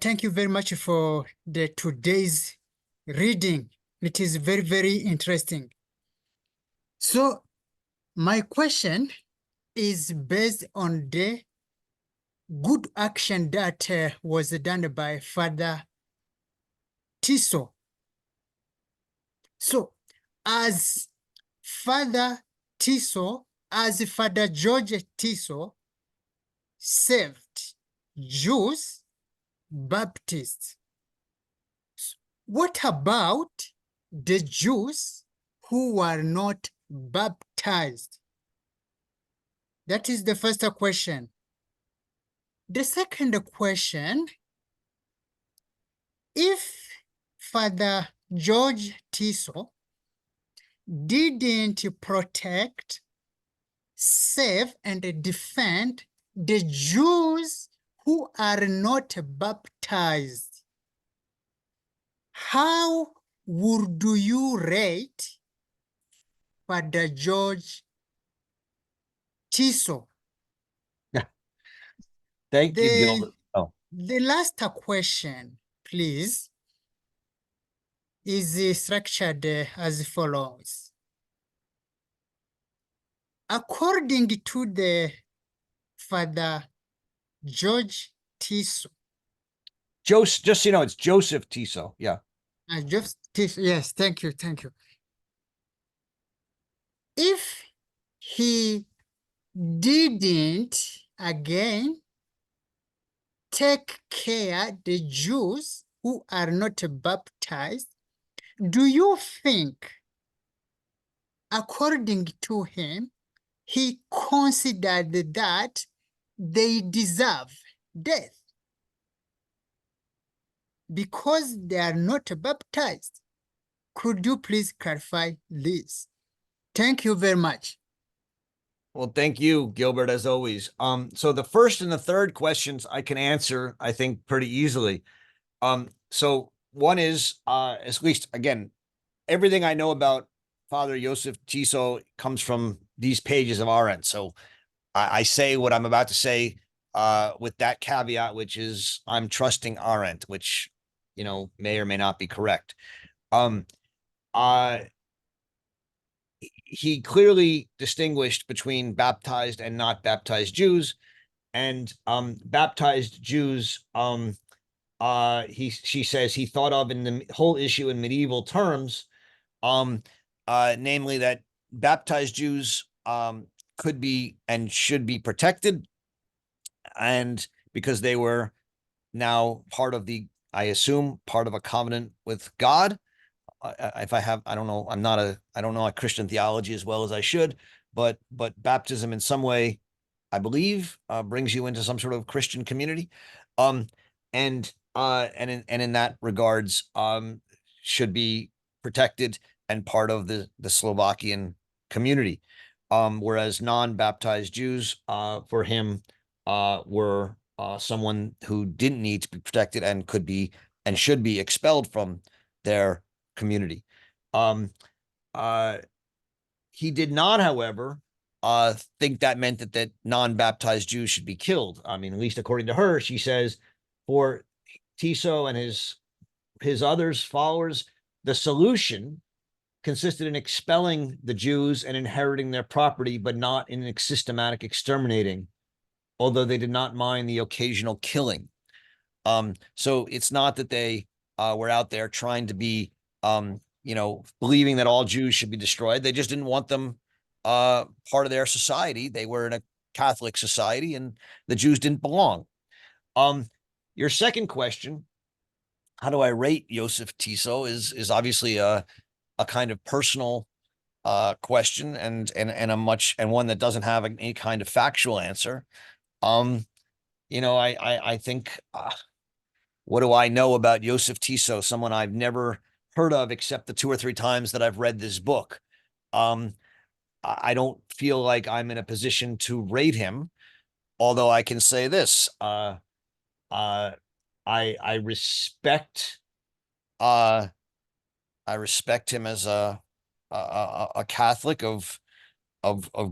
thank you very much for today's reading. It is very, very interesting. So, my question is based on the good action that was done by Father Tiso. So, as Father Tiso, as Father George Tiso saved Jews, Baptists, what about the Jews who were not baptized? That is the first question. The second question, if Father George Tiso didn't protect, save, and defend the Jews who are not baptized, how would you rate Father George Tiso? Thank you, The, Gilbert. Oh, the last question, please, is structured as follows. According to the Father George Tiso, just so you know, it's Joseph Tiso. Yeah. Yes, thank you, thank you. If he didn't again take care the Jews who are not baptized, do you think, according to him, he considered that they deserve death because they are not baptized? Could you please clarify this? Thank you very much. Well, thank you, Gilbert, as always. So the first and the third questions I can answer, I think, pretty easily. So one is, at least again, everything I know about Father Joseph Tiso comes from these pages of Arendt. So I say what I'm about to say with that caveat, which is I'm trusting Arendt, which, you know, may or may not be correct. He clearly distinguished between baptized and not baptized Jews, and baptized Jews, she says he thought of in the whole issue in medieval terms, namely that baptized Jews could be and should be protected, and because they were now part of the, I assume, part of a covenant with God. If I have, I don't know, I don't know Christian theology as well as I should, but baptism in some way, I believe, brings you into some sort of Christian community. And in that regards, should be protected and part of the Slovakian community. Whereas non-baptized Jews, for him, were someone who didn't need to be protected and could be and should be expelled from their community. He did not, however, think that meant that non-baptized Jews should be killed. I mean, at least according to her, she says, for Tiso and his others followers, the solution consisted in expelling the Jews and inheriting their property, but not in systematic exterminating, although they did not mind the occasional killing. So it's not that they were out there trying to be, believing that all Jews should be destroyed. They just didn't want them part of their society. They were in a Catholic society, and the Jews didn't belong. Your second question, how do I rate Joseph Tiso, is obviously a kind of personal question and one that doesn't have any kind of factual answer. I think, what do I know about Joseph Tiso, someone I've never heard of except the 2 or 3 times that I've read this book? I don't feel like I'm in a position to rate him, although I can say this: I respect him as a Catholic of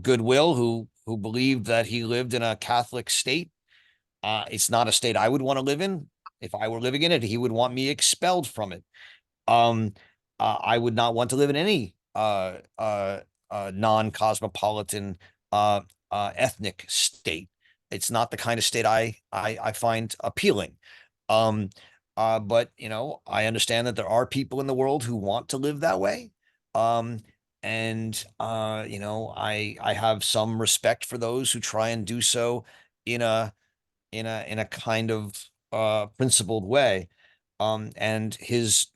goodwill who believed that he lived in a Catholic state. It's not a state I would want to live in. If I were living in it, he would want me expelled from it. I would not want to live in any non-cosmopolitan ethnic state. It's not the kind of state I find appealing. But I understand that there are people in the world who want to live that way. And I have some respect for those who try and do so in a kind of principled way. And his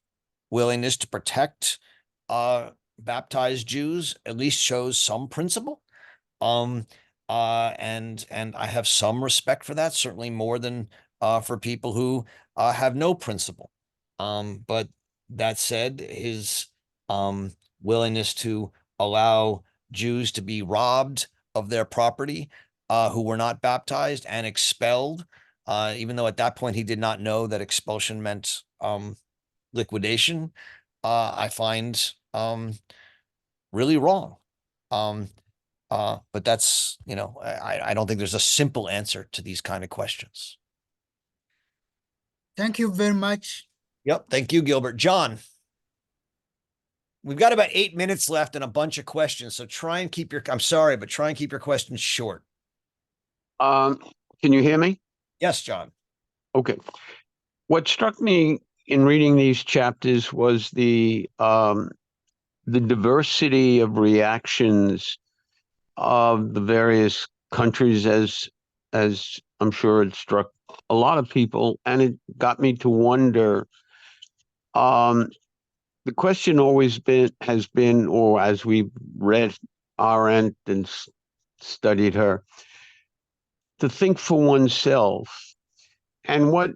willingness to protect baptized Jews at least shows some principle. And I have some respect for that, certainly more than for people who have no principle. But that said, his willingness to allow Jews to be robbed of their property who were not baptized and expelled, even though at that point he did not know that expulsion meant liquidation, I find really wrong. But that's, I don't think there's a simple answer to these kind of questions. Thank you very much. Yep. Thank you, Gilbert. John, we've got about 8 minutes left and a bunch of questions. So try and keep I'm sorry, but try and keep your questions short. Can you hear me? Yes, John. Okay. What struck me in reading these chapters was the diversity of reactions of the various countries, as I'm sure it struck a lot of people, and it got me to wonder. The question has been, or as we read Arendt and studied her, to think for oneself. And what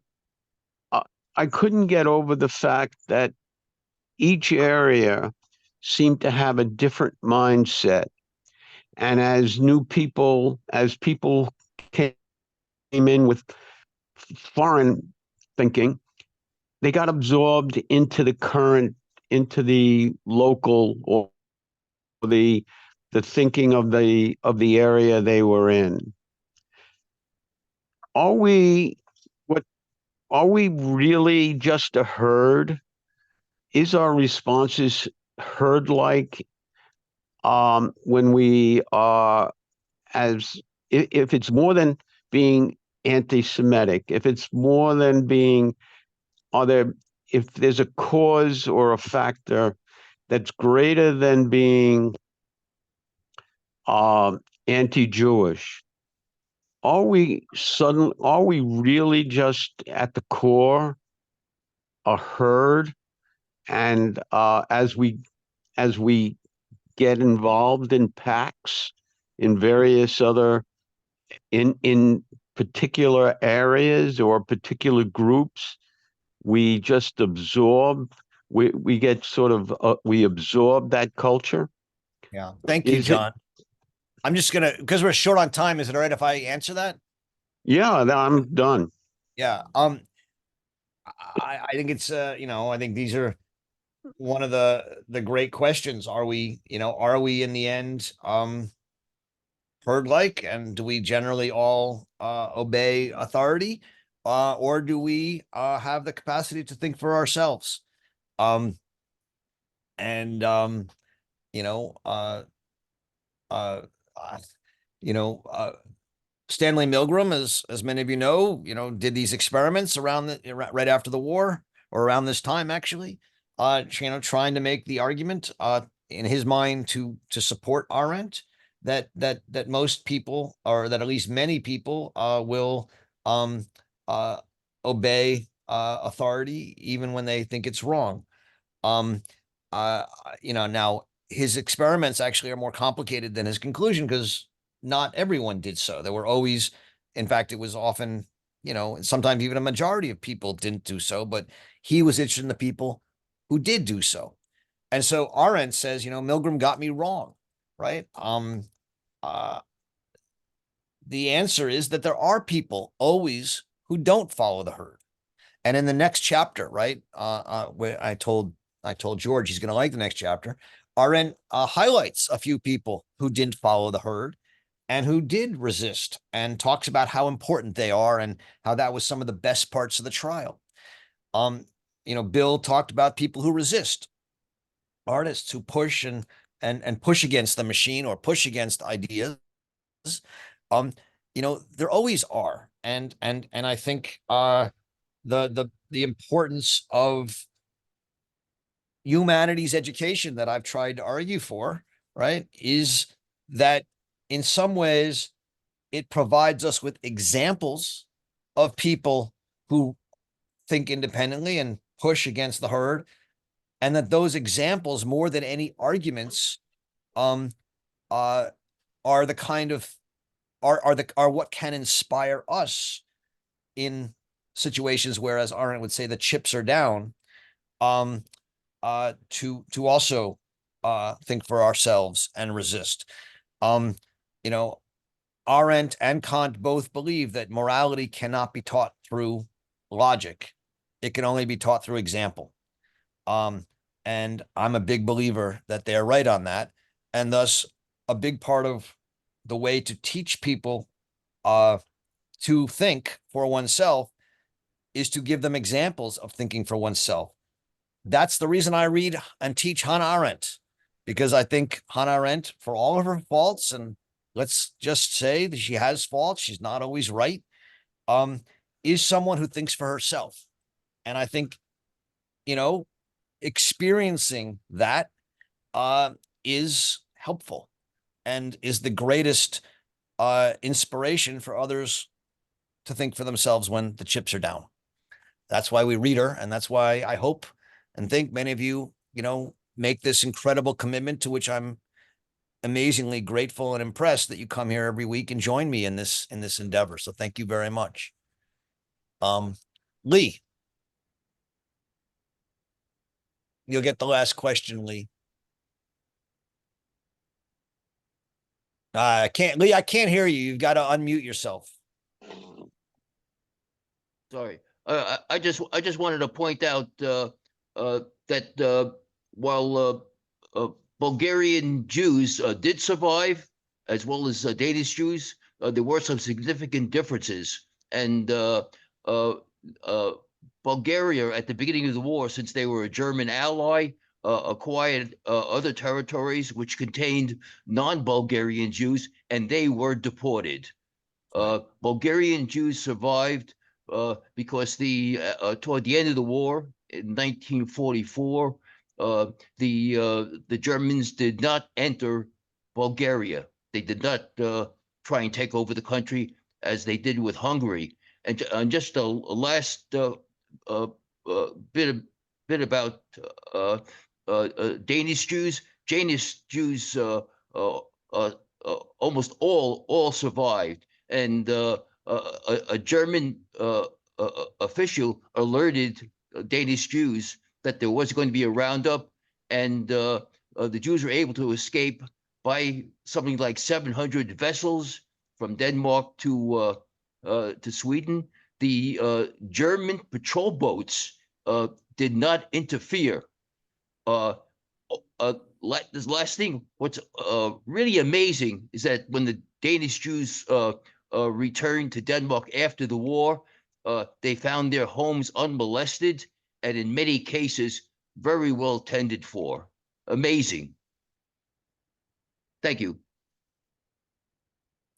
I couldn't get over the fact that each area seemed to have a different mindset. And as people came in with foreign thinking, they got absorbed into the local or the thinking of the area they were in. Are we really just a herd? Is our responses herd-like when we are, if it's more than being anti-Semitic, if it's more than being, if there's a cause or a factor that's greater than being anti-Jewish, are we really just at the core a herd? And as we get involved in packs in various other in particular areas or particular groups, we just absorb. We get sort of we absorb that culture. Yeah. Thank you, John. I'm just gonna, because we're short on time. Is it all right if I answer that? Yeah, I'm done. Yeah. I think it's I think these are one of the great questions. Are we in the end herd-like, and do we generally all obey authority, or do we have the capacity to think for ourselves? And Stanley Milgram, as many of you know, did these experiments right after the war, or around this time, actually, trying to make the argument in his mind to support Arendt that most people, or that at least many people, will obey authority even when they think it's wrong. Now his experiments actually are more complicated than his conclusion, because not everyone did so. There were always, in fact, it was often, sometimes even a majority of people didn't do so, but he was interested in the people who did do so. And so Arendt says, Milgram got me wrong, right? The answer is that there are people always who don't follow the herd. And in the next chapter, right, where I told George he's going to like the next chapter, Arendt highlights a few people who didn't follow the herd and who did resist, and talks about how important they are and how that was some of the best parts of the trial. Bill talked about people who resist, artists who push and push against the machine or push against ideas. There always are. And I think the importance of humanities education that I've tried to argue for, right, is that in some ways it provides us with examples of people who think independently and push against the herd, and that those examples, more than any arguments, are the kind of are what can inspire us in situations where, as Arendt would say, the chips are down, to also think for ourselves and resist. You know, Arendt and Kant both believe that morality cannot be taught through logic. It can only be taught through example. And I'm a big believer that they're right on that. And thus, a big part of the way to teach people to think for oneself is to give them examples of thinking for oneself. That's the reason I read and teach Hannah Arendt, because I think Hannah Arendt, for all of her faults, and let's just say that she has faults, she's not always right, is someone who thinks for herself. And I think, experiencing that is helpful and is the greatest inspiration for others to think for themselves when the chips are down. That's why we read her, and that's why I hope and think many of you, make this incredible commitment, to which I'm amazingly grateful and impressed that you come here every week and join me in this endeavor. So thank you very much. Lee, you'll get the last question, Lee. I can't hear you. You've got to unmute yourself. Sorry. I just wanted to point out that while Bulgarian Jews did survive, as well as Danish Jews, there were some significant differences. And Bulgaria, at the beginning of the war, since they were a German ally, acquired other territories which contained non-Bulgarian Jews, and they were deported. Bulgarian Jews survived because toward the end of the war in 1944, the Germans did not enter Bulgaria. They did not try and take over the country as they did with Hungary. And just a last bit about Danish Jews. Danish Jews almost all survived, and a German official alerted Danish Jews that there was going to be a roundup, and the Jews were able to escape by something like 700 vessels from Denmark to Sweden. The German patrol boats did not interfere. This last thing, what's really amazing is that when the Danish Jews returned to Denmark after the war, they found their homes unmolested and in many cases very well tended for. Amazing. Thank you.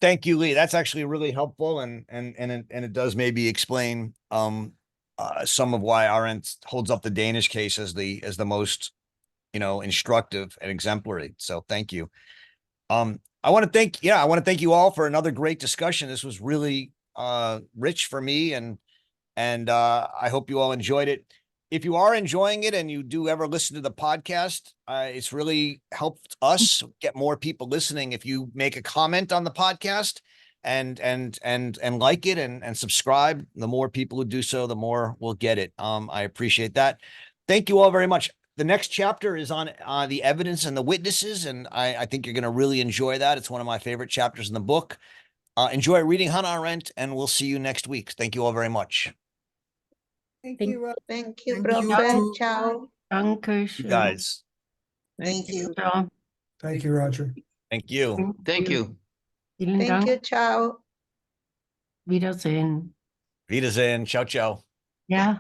Thank you, Lee. That's actually really helpful, and it does maybe explain some of why Arendt holds up the Danish case as the most instructive and exemplary. So thank you. I want to thank you all for another great discussion. This was really rich for me, and I hope you all enjoyed it. If you are enjoying it and you do ever listen to the podcast, it's really helped us get more people listening. If you make a comment on the podcast and like it and subscribe, the more people who do so, the more we'll get it. I appreciate that. Thank you all very much. The next chapter is on the evidence and the witnesses, and I think you're going to really enjoy that. It's one of my favorite chapters in the book. Enjoy reading Hannah Arendt, and we'll see you next week. Thank you all very much. Thank you, Rob. Thank you, Thank you Prof. too. Ciao. You guys. Thank you. Thank you, Roger. Thank you. Thank you. Vielen Thank Dank. you. Ciao. Wiedersehen. Wiedersehen. Ciao, ciao. Ja.